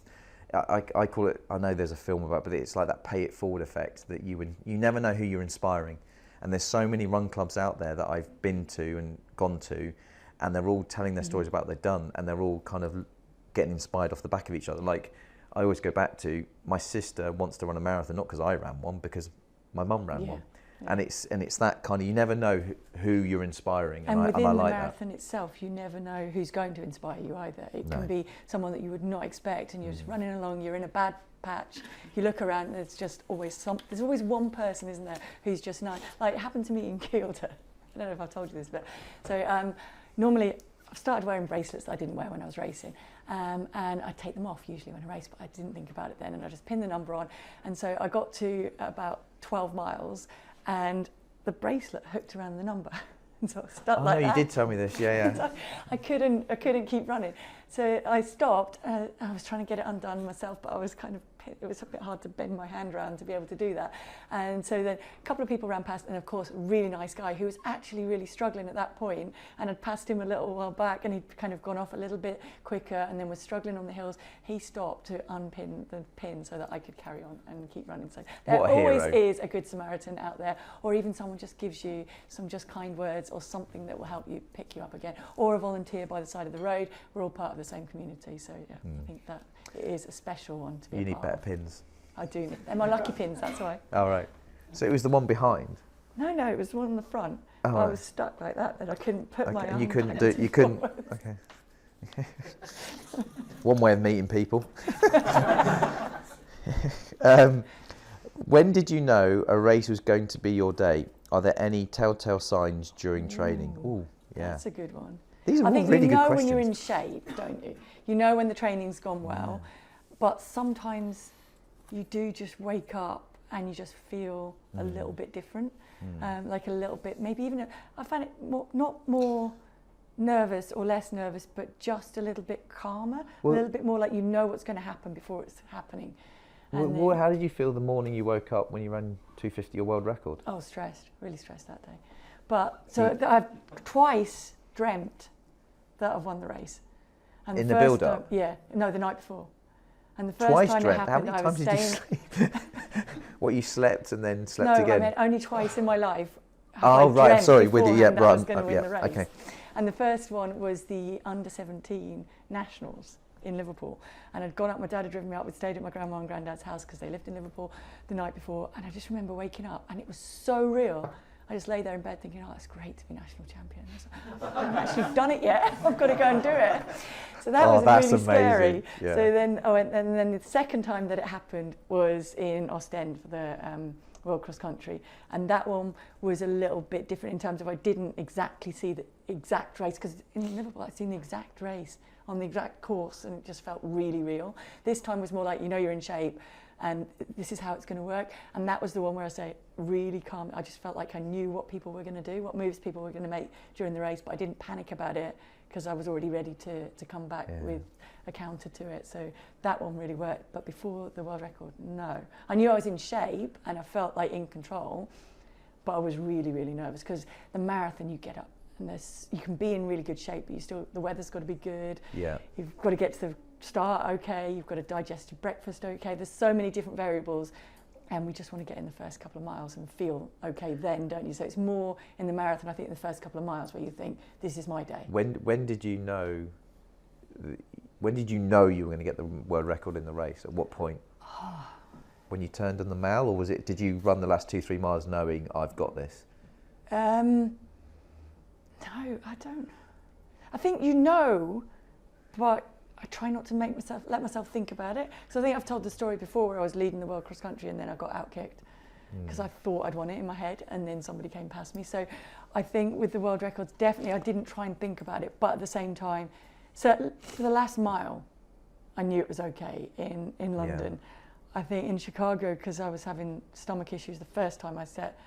I call it, I know there's a film about it, but it's like that pay it forward effect, that you never know who you're inspiring. And there's so many run clubs out there that I've been to and gone to, and they're all telling their stories about what they've done, and they're all kind of getting inspired off the back of each other. Like, I always go back to, my sister wants to run a marathon, not because I ran one, because my mum ran one. Yeah. And it's that kind of, you never know who you're inspiring, and within I the like marathon itself, you never know who's going to inspire you either. It can be someone that you would not expect, and you're just running along, you're in a bad patch, you look around, and there's just always there's always one person, isn't there, who's just nice. Like, it happened to me in Kielder. I don't know if I've told you this, but so normally I've started wearing bracelets that I didn't wear when I was racing, and I take them off usually when I race, but I didn't think about it then, and I just pinned the number on. And so I got to about 12 miles, and the bracelet hooked around the number. And so I was stuck like that. You did tell me this, yeah. So I couldn't keep running. So I stopped. I was trying to get it undone myself, but I was it was a bit hard to bend my hand around to be able to do that. And so then a couple of people ran past, and of course, a really nice guy who was actually really struggling at that point, and I'd passed him a little while back, and he'd kind of gone off a little bit quicker, and then was struggling on the hills. He stopped to unpin the pin so that I could carry on and keep running. So there always is a good Samaritan out there, or even someone just gives you some just kind words or something that will help you pick you up again, or a volunteer by the side of the road. We're all part of the same community, so yeah, I think that it is a special one to be. You need better pins. I do need. They're my lucky pins, that's why. All right. So it was the one behind? No, it was the one on the front. Oh, I was stuck like that I couldn't put my arm. You couldn't do. You couldn't. Okay. One way of meeting people. When did you know a race was going to be your day? Are there any telltale signs during training? Ooh, yeah. That's a good one. These are I think really you know good when questions. you're in shape, don't you? You know when the training's gone well, but sometimes you do just wake up and you just feel a little bit different, like a little bit, maybe even, I find it not more nervous or less nervous, but just a little bit calmer, a little bit more like you know what's going to happen before it's happening. Well, how did you feel the morning you woke up when you ran 250, your world record? Oh, stressed, really stressed that day. But, so I've twice dreamt that I've won the race. And in the build-up? Yeah, no, the night before. And the first twice time dreamt? it happened, How many times did you sleep? What, you slept and then slept again? No, I meant only twice in my life. Oh, right, sorry, with you, yeah, right. I was going to win the race. Okay. And the first one was the under-17 nationals in Liverpool. And I'd gone up, my dad had driven me up, we'd stayed at my grandma and granddad's house because they lived in Liverpool the night before. And I just remember waking up and it was so real. I just lay there in bed thinking, oh, it's great to be national champion. I haven't actually done it yet. I've got to go and do it. So that was really scary. Yeah. So then, and then the second time that it happened was in Ostend for the World Cross Country. And that one was a little bit different in terms of I didn't exactly see the exact race, because in Liverpool I'd seen the exact race on the exact course and it just felt really real. This time was more like, you know, you're in shape and this is how it's going to work. And that was the one where I say really calm. I just felt like I knew what people were going to do, what moves people were going to make during the race, but I didn't panic about it because I was already ready to come back with a counter to it. So that one really worked. But before the world record, no. I knew I was in shape and I felt like in control, but I was really, really nervous because the marathon, you get up and you can be in really good shape, but the weather's got to be good. Yeah. You've got to get to the start okay, you've got to digest your breakfast okay. There's so many different variables, and we just want to get in the first couple of miles and feel okay then, don't you? So it's more in the marathon, I think, in the first couple of miles where you think, this is my day. When did you know you were going to get the world record in the race? At what point? When you turned on the mail, or did you run the last 2-3 miles knowing I've got this? No, I don't. I think you know, but I try not to let myself think about it. So I think I've told the story before where I was leading the World Cross Country and then I got outkicked because I thought I'd won it in my head and then somebody came past me. So I think with the world records, definitely I didn't try and think about it, but at the same time, so for the last mile, I knew it was okay in London. Yeah. I think in Chicago, because I was having stomach issues the first time I set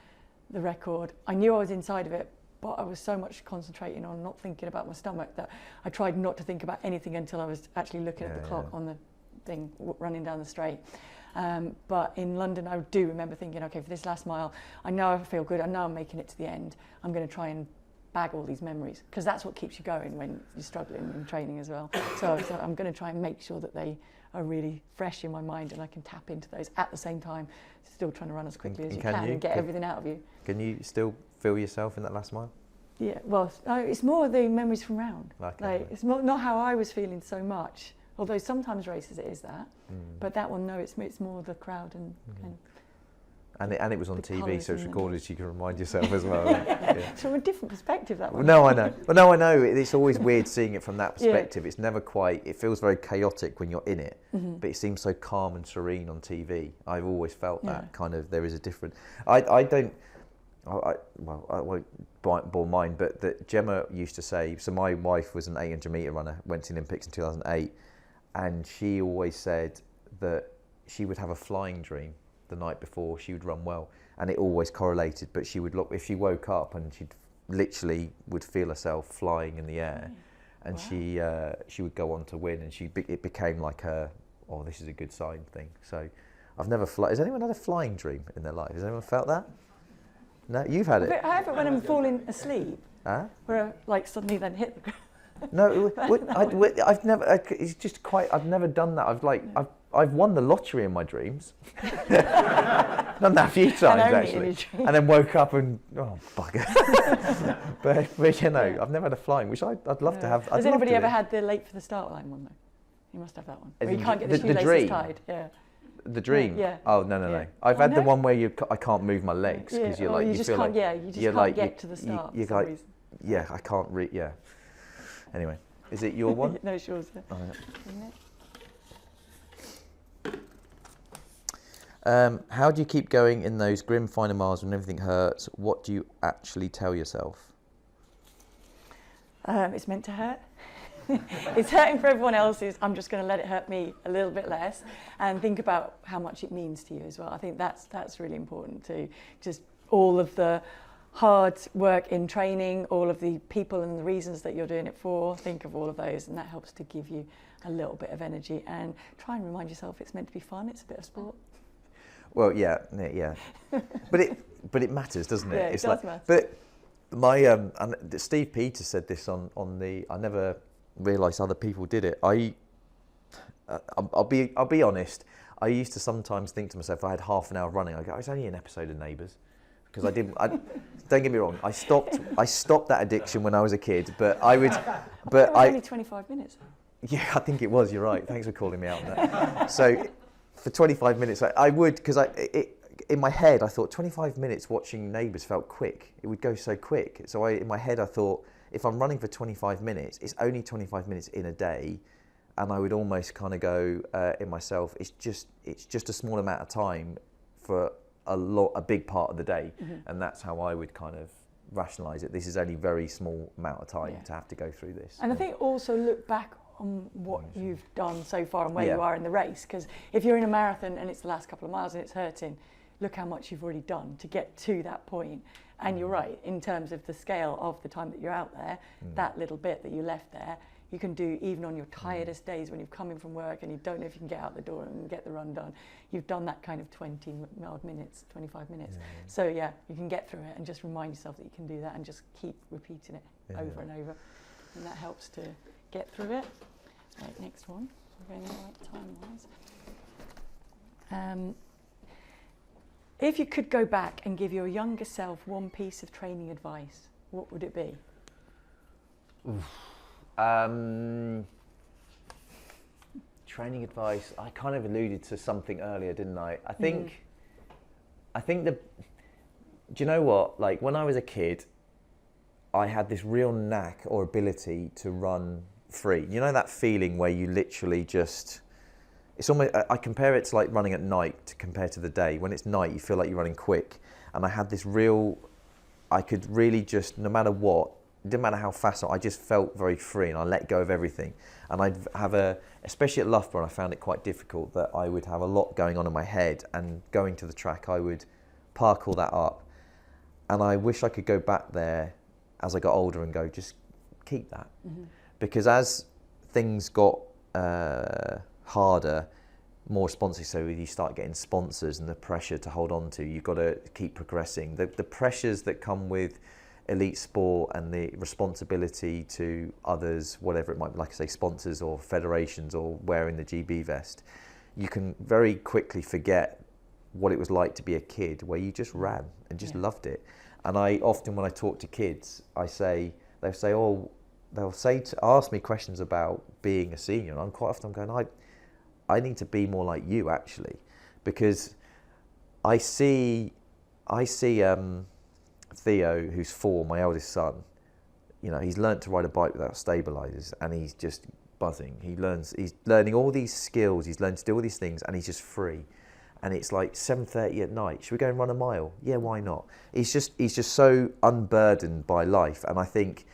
the record, I knew I was inside of it, but I was so much concentrating on not thinking about my stomach that I tried not to think about anything until I was actually looking at the clock on the thing running down the straight. But in London, I do remember thinking, okay, for this last mile, I know I feel good, I know I'm making it to the end, I'm going to try and bag all these memories, because that's what keeps you going when you're struggling in training as well. So I'm going to try and make sure that they are really fresh in my mind and I can tap into those at the same time, still trying to run as quickly as you can and get everything out of you. Can you still feel yourself in that last mile? Yeah, well, it's more the memories from round. Okay. Like, it's not how I was feeling so much, although sometimes races it is that, but that one, no, it's more the crowd and kind of. And it was on TV, so it's recorded, so you can remind yourself as well. Yeah. It's from a different perspective, that one. No, I know. Well, no, I know. It's always weird seeing it from that perspective. It's never quite. It feels very chaotic when you're in it, but it seems so calm and serene on TV. I've always felt that kind of. There is a different. I won't bore mine, but that Gemma used to say. So my wife was an 800 metre runner, went to the Olympics in 2008, and she always said that she would have a flying dream the night before she would run well, and it always correlated. But she would look, if she woke up and she'd literally would feel herself flying in the air, and she would go on to win, and it became like a, oh, this is a good sign thing. So I've never has anyone had a flying dream in their life? Has anyone felt that? No, you've had it. I have it when I'm falling asleep, where I, like, suddenly then hit the ground. No, I've never. It's just quite. I've never done that. I've won the lottery in my dreams. Done that a few times actually, and then woke up and bugger. but you know, I've never had a flying, which I'd love to have. Has anybody ever had the late for the start line one though? You must have that one. Where you can't get the shoelaces tied. Yeah. The dream. Yeah. Oh no. I've had the one where I can't move my legs because you're like you just can't. Yeah, you just can't get to the start. You're like, yeah, I can't read. Yeah. Anyway, is it your one? No, it's yours. Oh, yeah. How do you keep going in those grim final miles when everything hurts? What do you actually tell yourself? It's meant to hurt. It's hurting for everyone else. I'm just going to let it hurt me a little bit less, and think about how much it means to you as well. I think that's really important too. Just all of the hard work in training, all of the people and the reasons that you're doing it for, think of all of those, and that helps to give you a little bit of energy, and try and remind yourself it's meant to be fun, it's a bit of sport. Well, yeah. but it matters, doesn't it? Yeah, it does matter. But my and Steve Peters said this on the. I never realised other people did it. I'll be honest. I used to sometimes think to myself, if I had half an hour running, I go, it's only an episode of Neighbours. Because I didn't. Don't get me wrong. I stopped that addiction when I was a kid. But I would. But only 25 minutes. Yeah, I think it was. You're right. Thanks for calling me out on that. So, for 25 minutes, I would, because in my head I thought 25 minutes watching Neighbours felt quick. It would go so quick. So in my head I thought, if I'm running for 25 minutes, it's only 25 minutes in a day, and I would almost kind of go in myself. It's just a small amount of time for a big part of the day, and that's how I would kind of rationalise it. This is only a very small amount of time to have to go through this. And I think also look back on what you've done so far and where you are in the race, because if you're in a marathon and it's the last couple of miles and it's hurting, look how much you've already done to get to that point. And you're right, in terms of the scale of the time that you're out there, that little bit that you left there, you can do even on your tiredest days when you've come in from work and you don't know if you can get out the door and get the run done. You've done that kind of 20 odd minutes, 25 minutes. So yeah, you can get through it and just remind yourself that you can do that and just keep repeating it over and over. And that helps to get through it. Right, next one. We're going right time-wise. If you could go back and give your younger self one piece of training advice, what would it be? Training advice. I kind of alluded to something earlier, didn't I? I think do you know what? Like when I was a kid, I had this real knack or ability to run free. You know that feeling where you literally just, it's almost, I compare it to like running at night compared to the day. When it's night, you feel like you're running quick. And I had this I could really just, no matter what, it didn't matter how fast I just felt very free, and I let go of everything. And I'd have especially at Loughborough, I found it quite difficult that I would have a lot going on in my head, and going to the track, I would park all that up. And I wish I could go back there as I got older and go, just keep that. Because as things got harder, more responsive. So you start getting sponsors and the pressure to hold on to, you've got to keep progressing. The pressures that come with elite sport and the responsibility to others, whatever it might be, like I say, sponsors or federations or wearing the GB vest, you can very quickly forget what it was like to be a kid where you just ran and just loved it. And I often, when I talk to kids, ask me questions about being a senior, and I'm quite often going, I need to be more like you, actually, because I see Theo, who's 4, my eldest son. You know, he's learnt to ride a bike without stabilizers, and he's just buzzing. He's learning all these skills. He's learned to do all these things, and he's just free. And it's like 7:30 at night. Should we go and run a mile? Yeah, why not? He's just so unburdened by life, and I think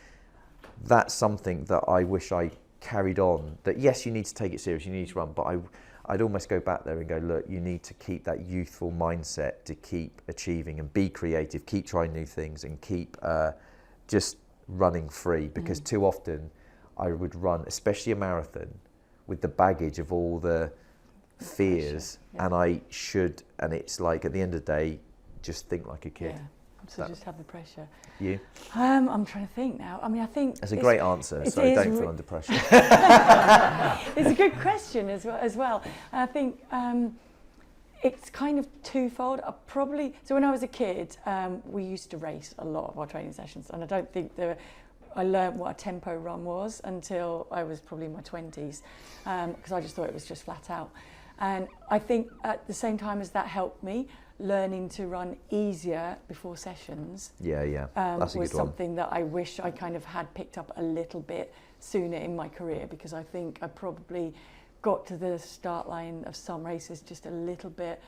that's something that I wish I carried on. That yes, you need to take it serious. You need to run, but I'd almost go back there and go, look, you need to keep that youthful mindset to keep achieving and be creative, keep trying new things, and keep just running free. Because too often I would run, especially a marathon, with the baggage of all the fears, and it's like at the end of the day, just think like a kid. So just have the pressure. You? I'm trying to think now. I mean, I think that's a great answer, so don't feel under pressure. It's a good question as well. I think it's kind of twofold. So when I was a kid, we used to race a lot of our training sessions, and I don't think I learned what a tempo run was until I was probably in my 20s, because I just thought it was just flat out. And I think at the same time as that helped me, learning to run easier before sessions that's a was good one. something that I wish I kind of had picked up a little bit sooner in my career, because I think I probably got to the start line of some races just a little bit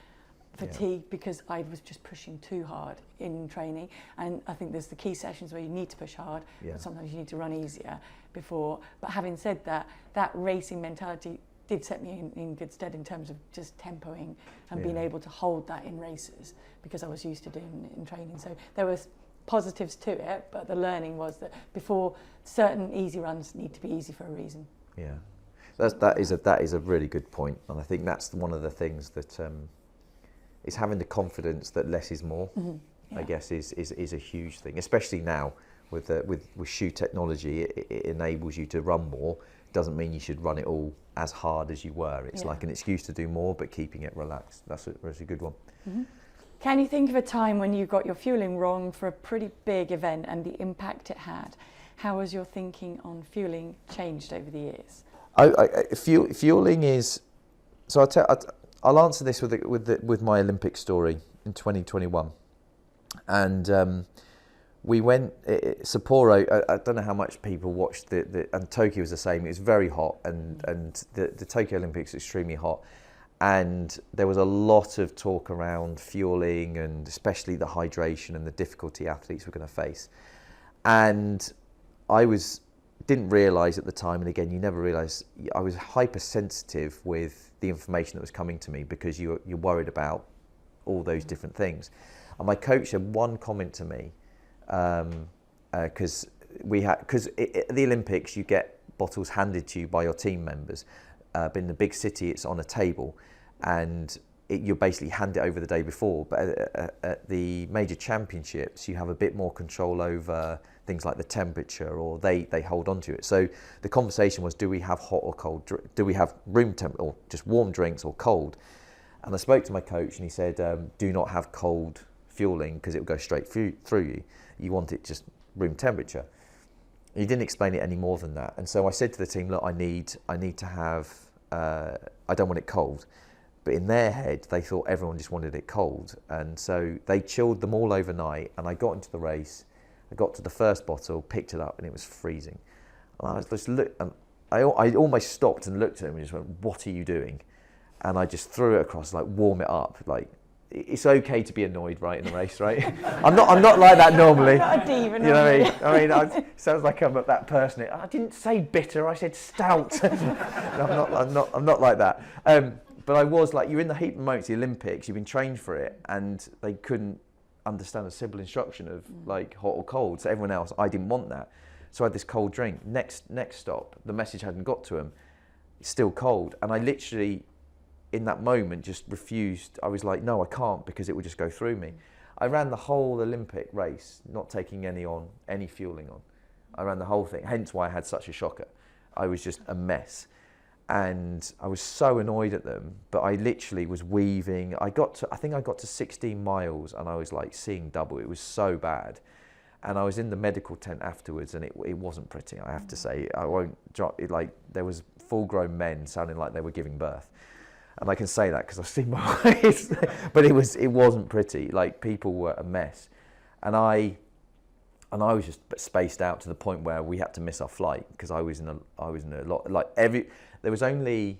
fatigued because I was just pushing too hard in training. And I think there's the key sessions where you need to push hard, but sometimes you need to run easier before. But having said that, that racing mentality did set me in good stead in terms of just tempoing and being able to hold that in races, because I was used to doing it in training. So there was positives to it, but the learning was that before, certain easy runs need to be easy for a reason. Yeah, that is a really good point, and I think that's one of the things that is having the confidence that less is more. I guess is a huge thing, especially now with shoe technology. It enables you to run more. Doesn't mean you should run it all as hard as you were. It's like an excuse to do more, but keeping it relaxed. That's a good one. Can you think of a time when you got your fueling wrong for a pretty big event and the impact it had? How has your thinking on fueling changed over the years? Fueling is. So I'll answer this with my Olympic story in 2021, and. We went, Sapporo, I don't know how much people watched and Tokyo was the same. It was very hot, and the Tokyo Olympics extremely hot. And there was a lot of talk around fueling, and especially the hydration and the difficulty athletes were going to face. And I didn't realise at the time, and again, you never realise, I was hypersensitive with the information that was coming to me, because you're worried about all those different things. And my coach had one comment to me, because at the Olympics you get bottles handed to you by your team members, but in the big city it's on a table, and you basically hand it over the day before. But at the major championships you have a bit more control over things like the temperature, or they hold on to it. So the conversation was, do we have hot or cold? Do we have room temp or just warm drinks or cold? And I spoke to my coach, and he said, do not have cold fueling, because it will go straight through you. You want it just room temperature. He didn't explain it any more than that. And so I said to the team, look, I need to have, I don't want it cold. But in their head, they thought everyone just wanted it cold. And so they chilled them all overnight, and I got into the race. I got to the first bottle, picked it up, and it was freezing. And I was just I almost stopped and looked at him and just went, what are you doing? And I just threw it across, like, warm it up, like, it's okay to be annoyed, right, in a race, right? I'm not like that normally. Not a diva, you know what I mean? It sounds like I'm that person. I didn't say bitter, I said stout. No, I'm not like that. But I was like, you're in the heat of moments, the Olympics, you've been trained for it, and they couldn't understand a simple instruction of like hot or cold. So everyone else, I didn't want that. So I had this cold drink. Next stop, the message hadn't got to them. still cold. And I literally, in that moment, just refused. I was like, no, I can't, because it would just go through me. I ran the whole Olympic race, not taking any fueling on. I ran the whole thing, hence why I had such a shocker. I was just a mess. And I was so annoyed at them, but I literally was weaving. I think I got to 16 miles and I was like seeing double. It was so bad. And I was in the medical tent afterwards, and it wasn't pretty, I have to say. I won't drop it. Like, there was full-grown men sounding like they were giving birth. And I can say that because I've seen my eyes. But it wasn't pretty. Like, people were a mess. And I was just spaced out to the point where we had to miss our flight, because I was in a lot, like there was only,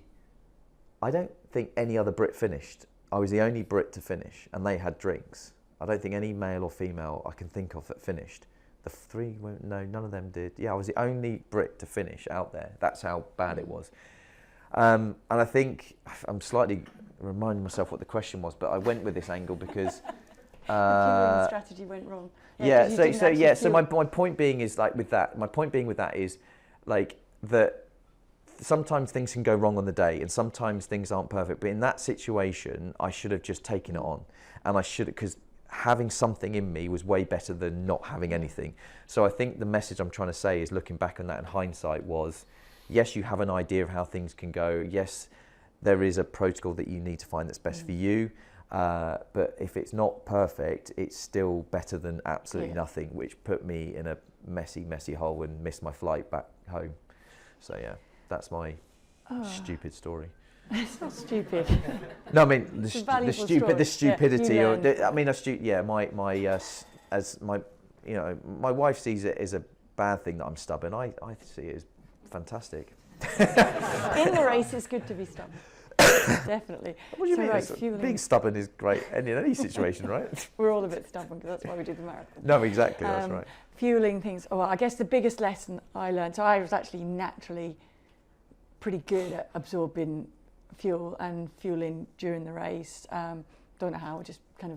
I don't think any other Brit finished. I was the only Brit to finish, and they had drinks. I don't think any male or female I can think of that finished. The three, no, none of them did. Yeah, I was the only Brit to finish out there. That's how bad it was. And I think I'm slightly reminding myself what the question was, but I went with this angle because the strategy went wrong. So my point being is, like, with that, is like that sometimes things can go wrong on the day, and sometimes things aren't perfect. But in that situation, I should have just taken it on, and because having something in me was way better than not having anything. So I think the message I'm trying to say is, looking back on that in hindsight, was, yes, you have an idea of how things can go. Yes, there is a protocol that you need to find that's best for you. But if it's not perfect, it's still better than absolutely nothing, which put me in a messy hole and missed my flight back home. So yeah, that's my stupid story. It's not stupid. No, I mean the stupidity. Yeah, my wife sees it as a bad thing that I'm stubborn. I see it as fantastic. In the race, it's good to be stubborn. Definitely. What do you mean? Right, being stubborn is great in any situation, right? We're all a bit stubborn, because that's why we do the marathon. No, exactly, that's right. Fueling things. Well, I guess the biggest lesson I learned, so I was actually naturally pretty good at absorbing fuel and fueling during the race. Don't know how, just kind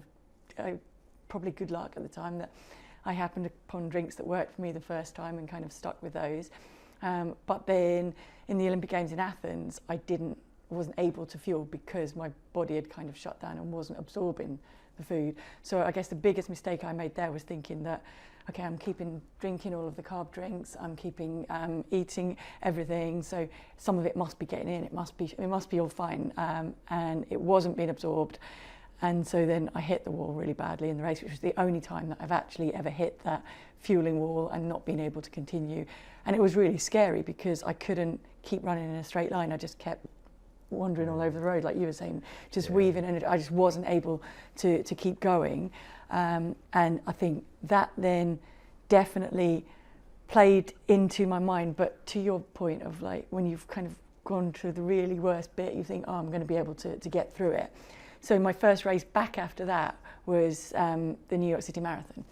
of probably good luck at the time that I happened upon drinks that worked for me the first time and kind of stuck with those. But then in the Olympic Games in Athens, I wasn't able to fuel because my body had kind of shut down and wasn't absorbing the food. So I guess the biggest mistake I made there was thinking that, okay, I'm drinking all of the carb drinks, I'm eating everything, so some of it must be getting in, it must be all fine, and it wasn't being absorbed. And so then I hit the wall really badly in the race, which was the only time that I've actually ever hit that fueling wall and not been able to continue. And it was really scary because I couldn't keep running in a straight line. I just kept wandering all over the road, like you were saying, just weaving, and I just wasn't able to keep going. And I think that then definitely played into my mind. But to your point of, like, when you've kind of gone through the really worst bit, you think, oh, I'm going to be able to get through it. So my first race back after that was the New York City Marathon.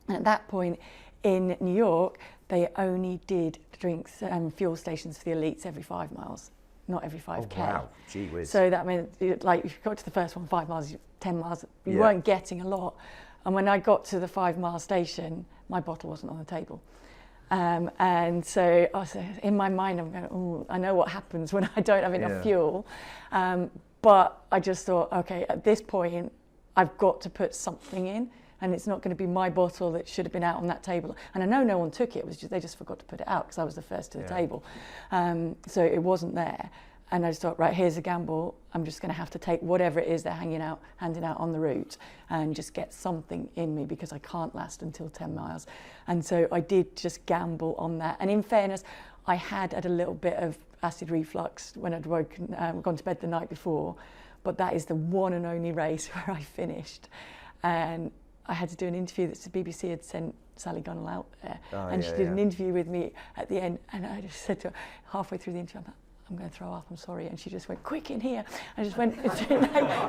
And at that point in New York, they only did drinks and fuel stations for the elites every 5 miles. Not every 5K. Oh, wow, gee whiz. So that meant, like, if you got to the first one, 5 miles, 10 miles, you weren't getting a lot. And when I got to the 5 mile station, my bottle wasn't on the table. And so in my mind, I'm going, oh, I know what happens when I don't have enough fuel. But I just thought, okay, at this point, I've got to put something in, and it's not going to be my bottle that should have been out on that table. And I know no one took it, they just forgot to put it out because I was the first to the table. So it wasn't there. And I just thought, right, here's a gamble. I'm just going to have to take whatever it is they're handing out on the route and just get something in me, because I can't last until 10 miles. And so I did just gamble on that. And in fairness, I had a little bit of acid reflux when I'd gone to bed the night before, but that is the one and only race where I finished. And I had to do an interview that the BBC had sent Sally Gunnell out there, and she did an interview with me at the end, and I just said to her halfway through the interview, I'm going to throw up, I'm sorry. And she just went, quick, in here. I just went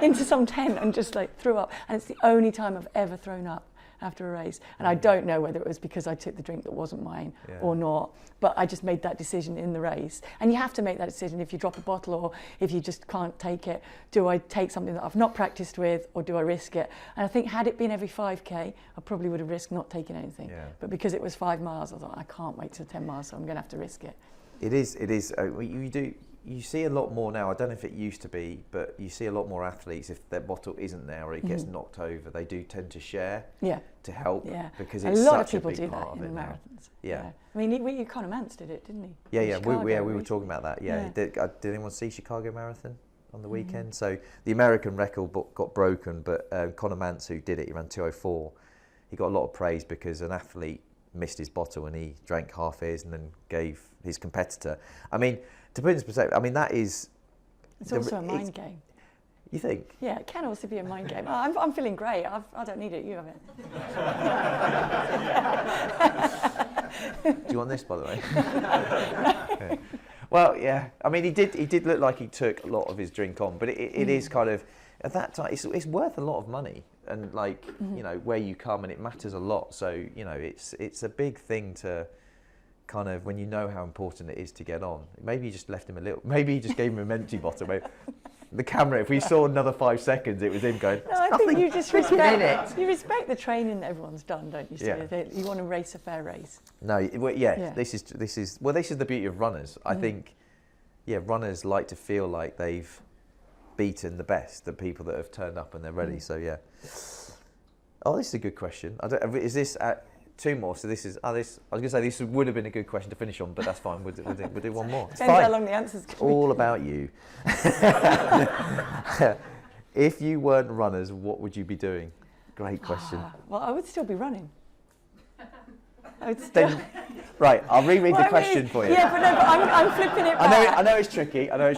into some tent and just threw up. And it's the only time I've ever thrown up after a race. And I don't know whether it was because I took the drink that wasn't mine or not, but I just made that decision in the race. And you have to make that decision if you drop a bottle or if you just can't take it. Do I take something that I've not practiced with, or do I risk it? And I think had it been every 5K, I probably would have risked not taking anything. But because it was 5 miles, I thought, I can't wait till 10 miles, so I'm going to have to risk it. It is. You do. you see a lot more now. I don't know if it used to be, but you see a lot more athletes, if their bottle isn't there or it gets knocked over, they do tend to share to help, because it's such a big part of it. A lot of people do that in the marathons. Yeah. I mean, Conor Mantz did it, didn't he? Yeah, we were talking about that. Yeah. Did anyone see Chicago Marathon on the weekend? So the American record got broken, but Conor Mantz, who did it, he ran 2:04. He got a lot of praise because an athlete missed his bottle and he drank half his and then gave his competitor. I mean, to put it in perspective, I mean, that is... It's also a mind game. You think? Yeah, it can also be a mind game. I'm feeling great. I don't need it. You have it. Do you want this, by the way? Okay. Well, yeah. I mean, he did look like he took a lot of his drink on, but it is kind of, at that time, it's worth a lot of money, and like you know, where you come, and it matters a lot. So you know, it's a big thing to kind of, when you know how important it is to get on. Maybe you just left him a little. Maybe you just gave him an empty bottle. Maybe the camera, if we saw another 5 seconds, it was him going. No, I think you just respect the training that everyone's done, don't you? So you want to race a fair race. No, well, this is the beauty of runners. I think, runners like to feel like they've beaten the best, the people that have turned up and they're ready. So yeah. Oh, this is a good question. Is this two more? So this is. I was going to say this would have been a good question to finish on, but that's fine. We'll do one more. Depends how long the answer's going to be. All about you. If you weren't runners, what would you be doing? Great question. Well, I would still be running. Right, I'll reread the question for you. Yeah, but I'm flipping it back. I know it's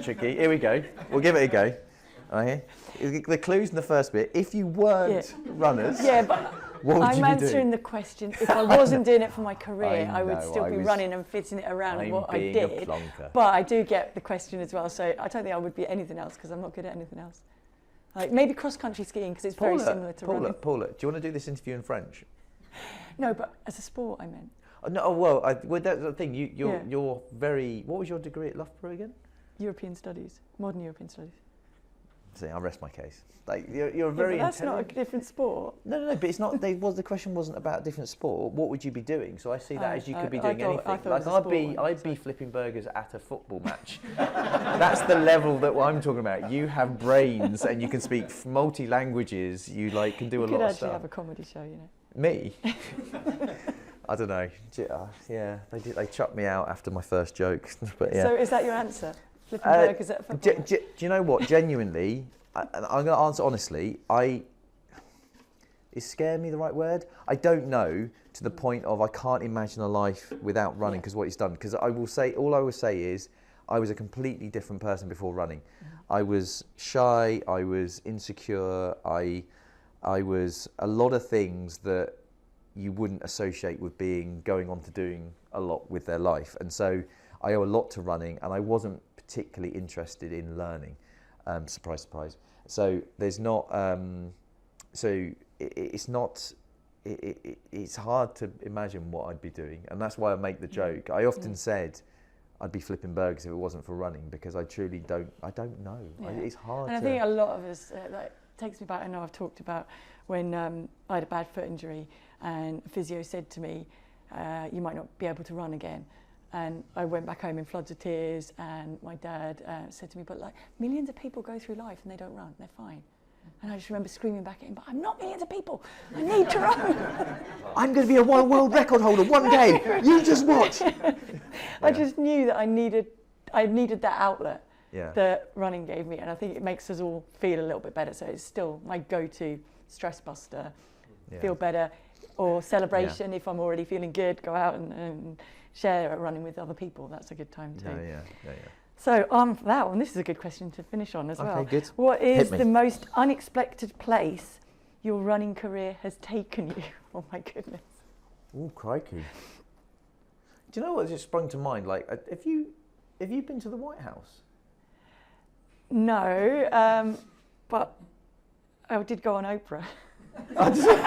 tricky. Here we go. We'll give it a go. Okay. The clue's in the first bit. If you weren't runners, what would I'm answering the question. If I wasn't doing it for my career, I would still be running and fitting it around what I did. But I do get the question as well. So I don't think I would be anything else because I'm not good at anything else. Like maybe cross-country skiing because it's very similar to running. Paula, do you want to do this interview in French? No, but as a sport, I meant. No, well, that's the thing. You're very. What was your degree at Loughborough again? European Studies, Modern European Studies. See, I'll rest my case. Like you're very. But that's not a different sport. No. But it's not. The question wasn't about a different sport. What would you be doing? So I see that as you could be doing anything. Like I'd be flipping burgers at a football match. That's the level that I'm talking about. You have brains and you can speak multi languages. You can do a lot of stuff. You could actually have a comedy show, you know. Me? I don't know. Yeah, they chucked me out after my first joke. But yeah. So is that your answer? Flipping burgers at a football match? Do you know what? Genuinely, I'm going to answer honestly. Is scare me the right word? I don't know, to the point of I can't imagine a life without running because what it's done. Because all I will say is I was a completely different person before running. I was shy, I was insecure, I was a lot of things that you wouldn't associate with going on to doing a lot with their life. And so I owe a lot to running, and I wasn't particularly interested in learning. Surprise, surprise. So there's not. It's hard to imagine what I'd be doing, and that's why I make the joke. I often said I'd be flipping burgers if it wasn't for running, because I truly don't. I don't know. Yeah. It's hard. And I think a lot of us. Takes me back. I know I've talked about when I had a bad foot injury, and a physio said to me, "You might not be able to run again." And I went back home in floods of tears, and my dad said to me, "But like millions of people go through life and they don't run. They're fine." And I just remember screaming back at him, "But I'm not millions of people. I need to run. I'm going to be a world record holder one day. You just watch." I just knew that I needed that outlet. That running gave me, and I think it makes us all feel a little bit better. So it's still my go-to stress buster, feel better, or celebration. If I'm already feeling good, go out and share running with other people. That's a good time too. Yeah. So for that one, this is a good question to finish on as well. Okay, good. What is the most unexpected place your running career has taken you? Oh my goodness. Oh crikey. Do you know what just sprung to mind? Like, have you been to the White House? No, but I did go on Oprah. Is that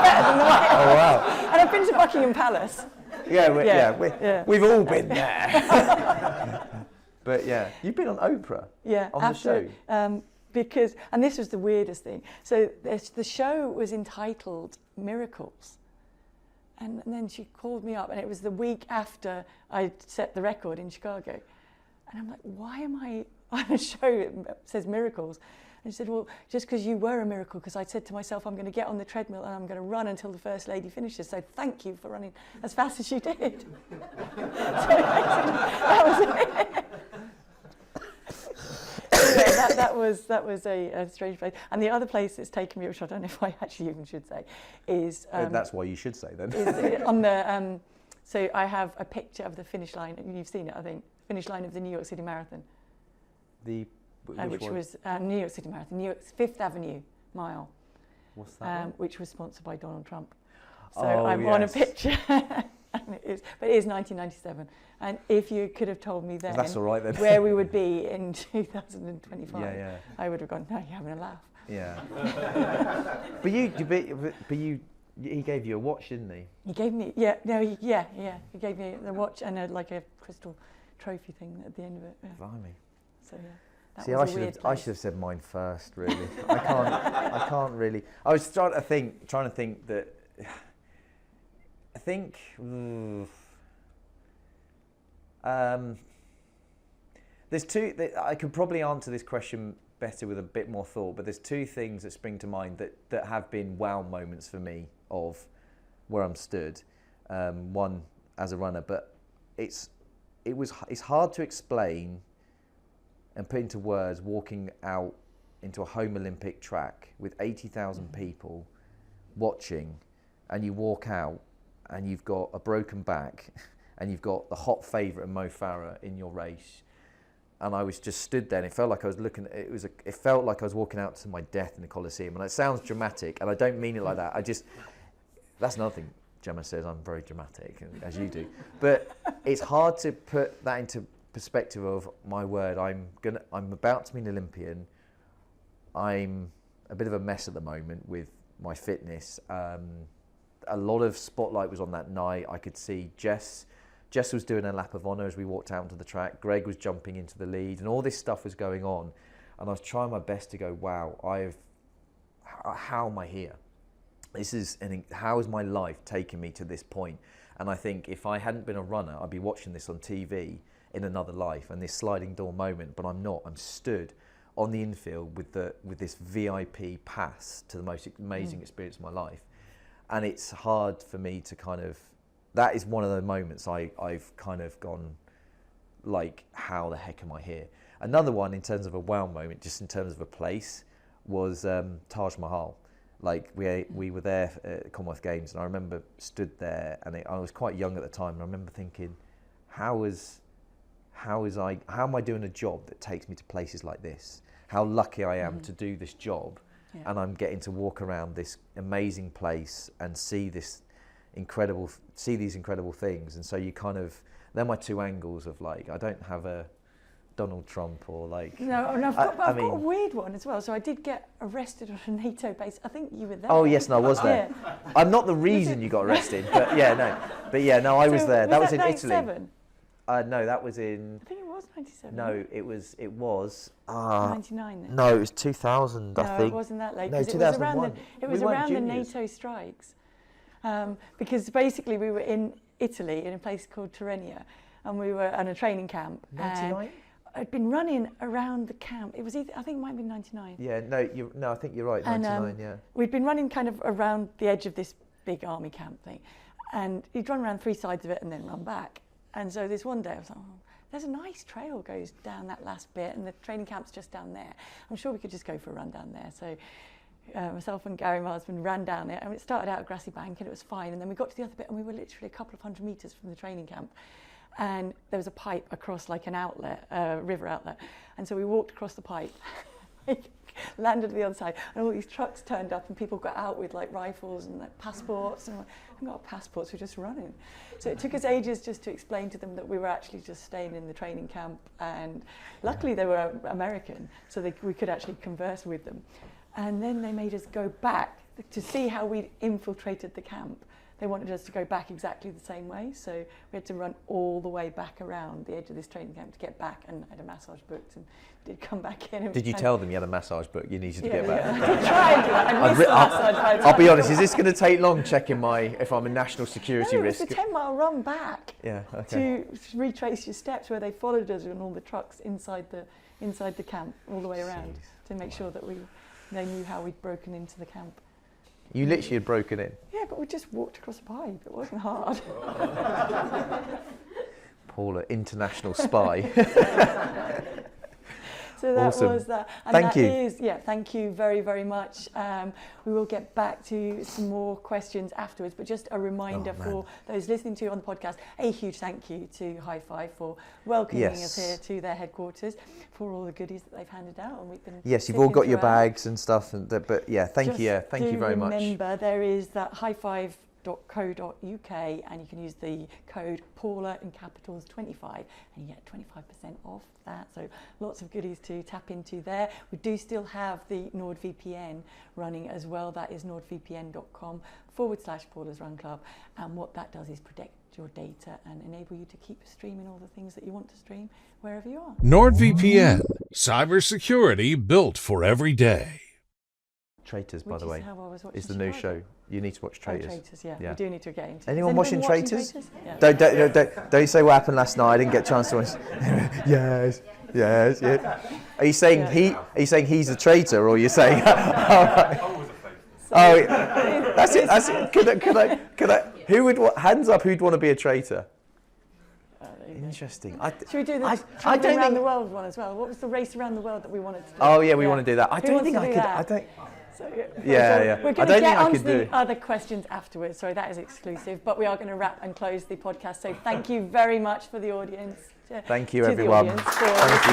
better than the White House? Oh wow! And I've been to Buckingham Palace. We've all been there. But yeah, you've been on Oprah. Yeah, on the show. Because, and this was the weirdest thing. So the show was entitled Miracles. And then she called me up, and it was the week after I set the record in Chicago. And I'm like, why am I on a show that says miracles? And she said, well, just because you were a miracle, because I said to myself, I'm going to get on the treadmill and I'm going to run until the First Lady finishes. So thank you for running as fast as you did. So that was it. So that was a strange place. And the other place that's taken me, which I don't know if I actually even should say, is... that's why you should say then. Is on the, so I have a picture of the finish line, and you've seen it, I think, finish line of the New York City Marathon. Which was New York City Marathon, New York's Fifth Avenue Mile. What's that? Which was sponsored by Donald Trump. So I'm on a picture, and it is 1997. And if you could have told me then, that's all right then, where we would be in 2025, yeah. I would have gone, no, you're having a laugh. Yeah. but he gave you a watch, didn't he? He gave me, he gave me the watch and a crystal trophy thing at the end of it. Yeah. Blimey. So yeah. See, I should have said mine first. Really, I can't really. I was trying to think that. I think. There's two. I could probably answer this question better with a bit more thought, but there's two things that spring to mind that have been wow moments for me of where I'm stood. One as a runner, but it's hard to explain and put into words walking out into a home Olympic track with 80,000 people watching, and you walk out and you've got a broken back and you've got the hot favourite Mo Farah in your race. And I was just stood there, and it felt like I was it felt like I was walking out to my death in the Coliseum. And it sounds dramatic, and I don't mean it like that. That's another thing Gemma says, I'm very dramatic, as you do. But it's hard to put that into perspective of, my word, I'm about to be an Olympian. I'm a bit of a mess at the moment with my fitness. A lot of spotlight was on that night. I could see Jess was doing a lap of honour as we walked out onto the track. Greg was jumping into the lead, and all this stuff was going on. And I was trying my best to go, wow, how am I here? How is my life taking me to this point? And I think if I hadn't been a runner, I'd be watching this on TV in another life, and this sliding door moment, but I'm not. I'm stood on the infield with this VIP pass to the most amazing experience of my life. And it's hard for me to that is one of the moments I've kind of gone, like, how the heck am I here? Another one in terms of a wow moment, just in terms of a place, was Taj Mahal. Like, we were there at the Commonwealth Games, and I remember stood there, and I was quite young at the time, and I remember thinking, how am I doing a job that takes me to places like this? How lucky I am to do this job, and I'm getting to walk around this amazing place and see these incredible things. And so you they're my two angles of, like, I don't have a Donald Trump or like... No, I've got a weird one as well. So I did get arrested on a NATO base. I think you were there. Oh yes, no, I was there. Yeah. I'm not the reason you got arrested, but no, I was there. That was in Italy. 97? No, that was in... I think it was 97. No, it was... 99 then? No, it was 2000, I think. No, it wasn't that late. No, 2001. It was around the NATO strikes. Because basically we were in Italy in a place called Tirrenia, and we were on a training camp. 99? I'd been running around the camp. It was I think it might have been 99. Yeah, I think you're right, 99, yeah. We'd been running kind of around the edge of this big army camp thing, and you'd run around three sides of it and then run back. And so this one day I was like, there's a nice trail goes down that last bit, and the training camp's just down there. I'm sure we could just go for a run down there. So myself and Gary, my husband, ran down it, and it started out a grassy bank and it was fine, and then we got to the other bit and we were literally a couple of 100 metres from the training camp, and there was a pipe across, like an outlet, river outlet, and so we walked across the pipe, landed at the other side, and all these trucks turned up and people got out with like rifles and like passports, and we haven't got passports, we're just running. So it took us ages just to explain to them that we were actually just staying in the training camp, and luckily they were American, so we could actually converse with them. And then they made us go back to see how we'd infiltrated the camp. they wanted us to go back exactly the same way. So we had to run all the way back around the edge of this training camp to get back, and I had a massage booked and did come back in. Did you tell them you had a massage book? You needed to get back. Yeah. Try and do that. I missed the massage. I'll be honest. Is this going to take long? Checking if I'm a national security risk. It's a 10-mile run back. Yeah. Okay. To retrace your steps where they followed us and all the trucks inside the camp all the way around to make sure that they knew how we'd broken into the camp. You literally had broken in. Yeah, but we just walked across a pipe. It wasn't hard. Paula, international spy. So that awesome. was that. And thank you. Thank you very, very much. We will get back to some more questions afterwards, but just a reminder for those listening to you on the podcast, a huge thank you to HIGH5 for welcoming us here to their headquarters for all the goodies that they've handed out. And we've been you've all got your bags and stuff, but yeah, thank you very much. Remember, there is that HIGH5.co.uk, and you can use the code Paula in capitals 25 and you get 25% off that. So lots of goodies to tap into there. We do still have the NordVPN running as well. That is nordvpn.com/Paula's Run Club, and what that does is protect your data and enable you to keep streaming all the things that you want to stream wherever you are. NordVPN, cybersecurity built for every day. Traitors, by the way, is the new show. You need to watch Traitors. Traitors, yeah. We do need to get into. Anyone watching Traitors? Yeah. Don't say what happened last night. I didn't get a chance to watch. Yes. Are you saying he's a traitor, or you're saying? That's it. Could I? Who would? Hands up. Who'd want to be a traitor? Interesting. Should we do the traveling around the world one as well? What was the race around the world that we wanted to do? Oh yeah, we want to do that. I don't think I could. I don't. We're going to get on to the other questions afterwards. Sorry, that is exclusive. But we are going to wrap and close the podcast. So thank you very much for the audience. Thank you, everyone. Thank you.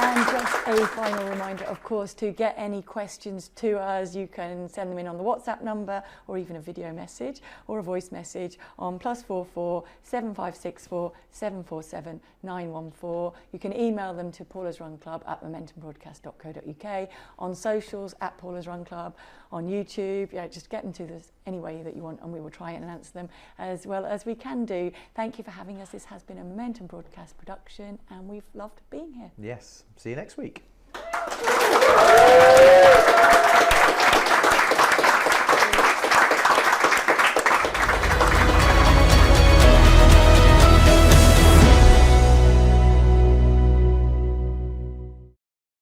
And just a final reminder, of course, to get any questions to us, you can send them in on the WhatsApp number, or even a video message or a voice message on +44 7564 747 914. You can email them to paulasrunclub@momentumbroadcast.co.uk, on socials @Paula's Run Club, on YouTube. Just get them to us any way that you want, and we will try and answer them as well as we can do. Thank you for having us. This has been a Momentum Broadcast production, and we've loved being here. Yes. See you next week.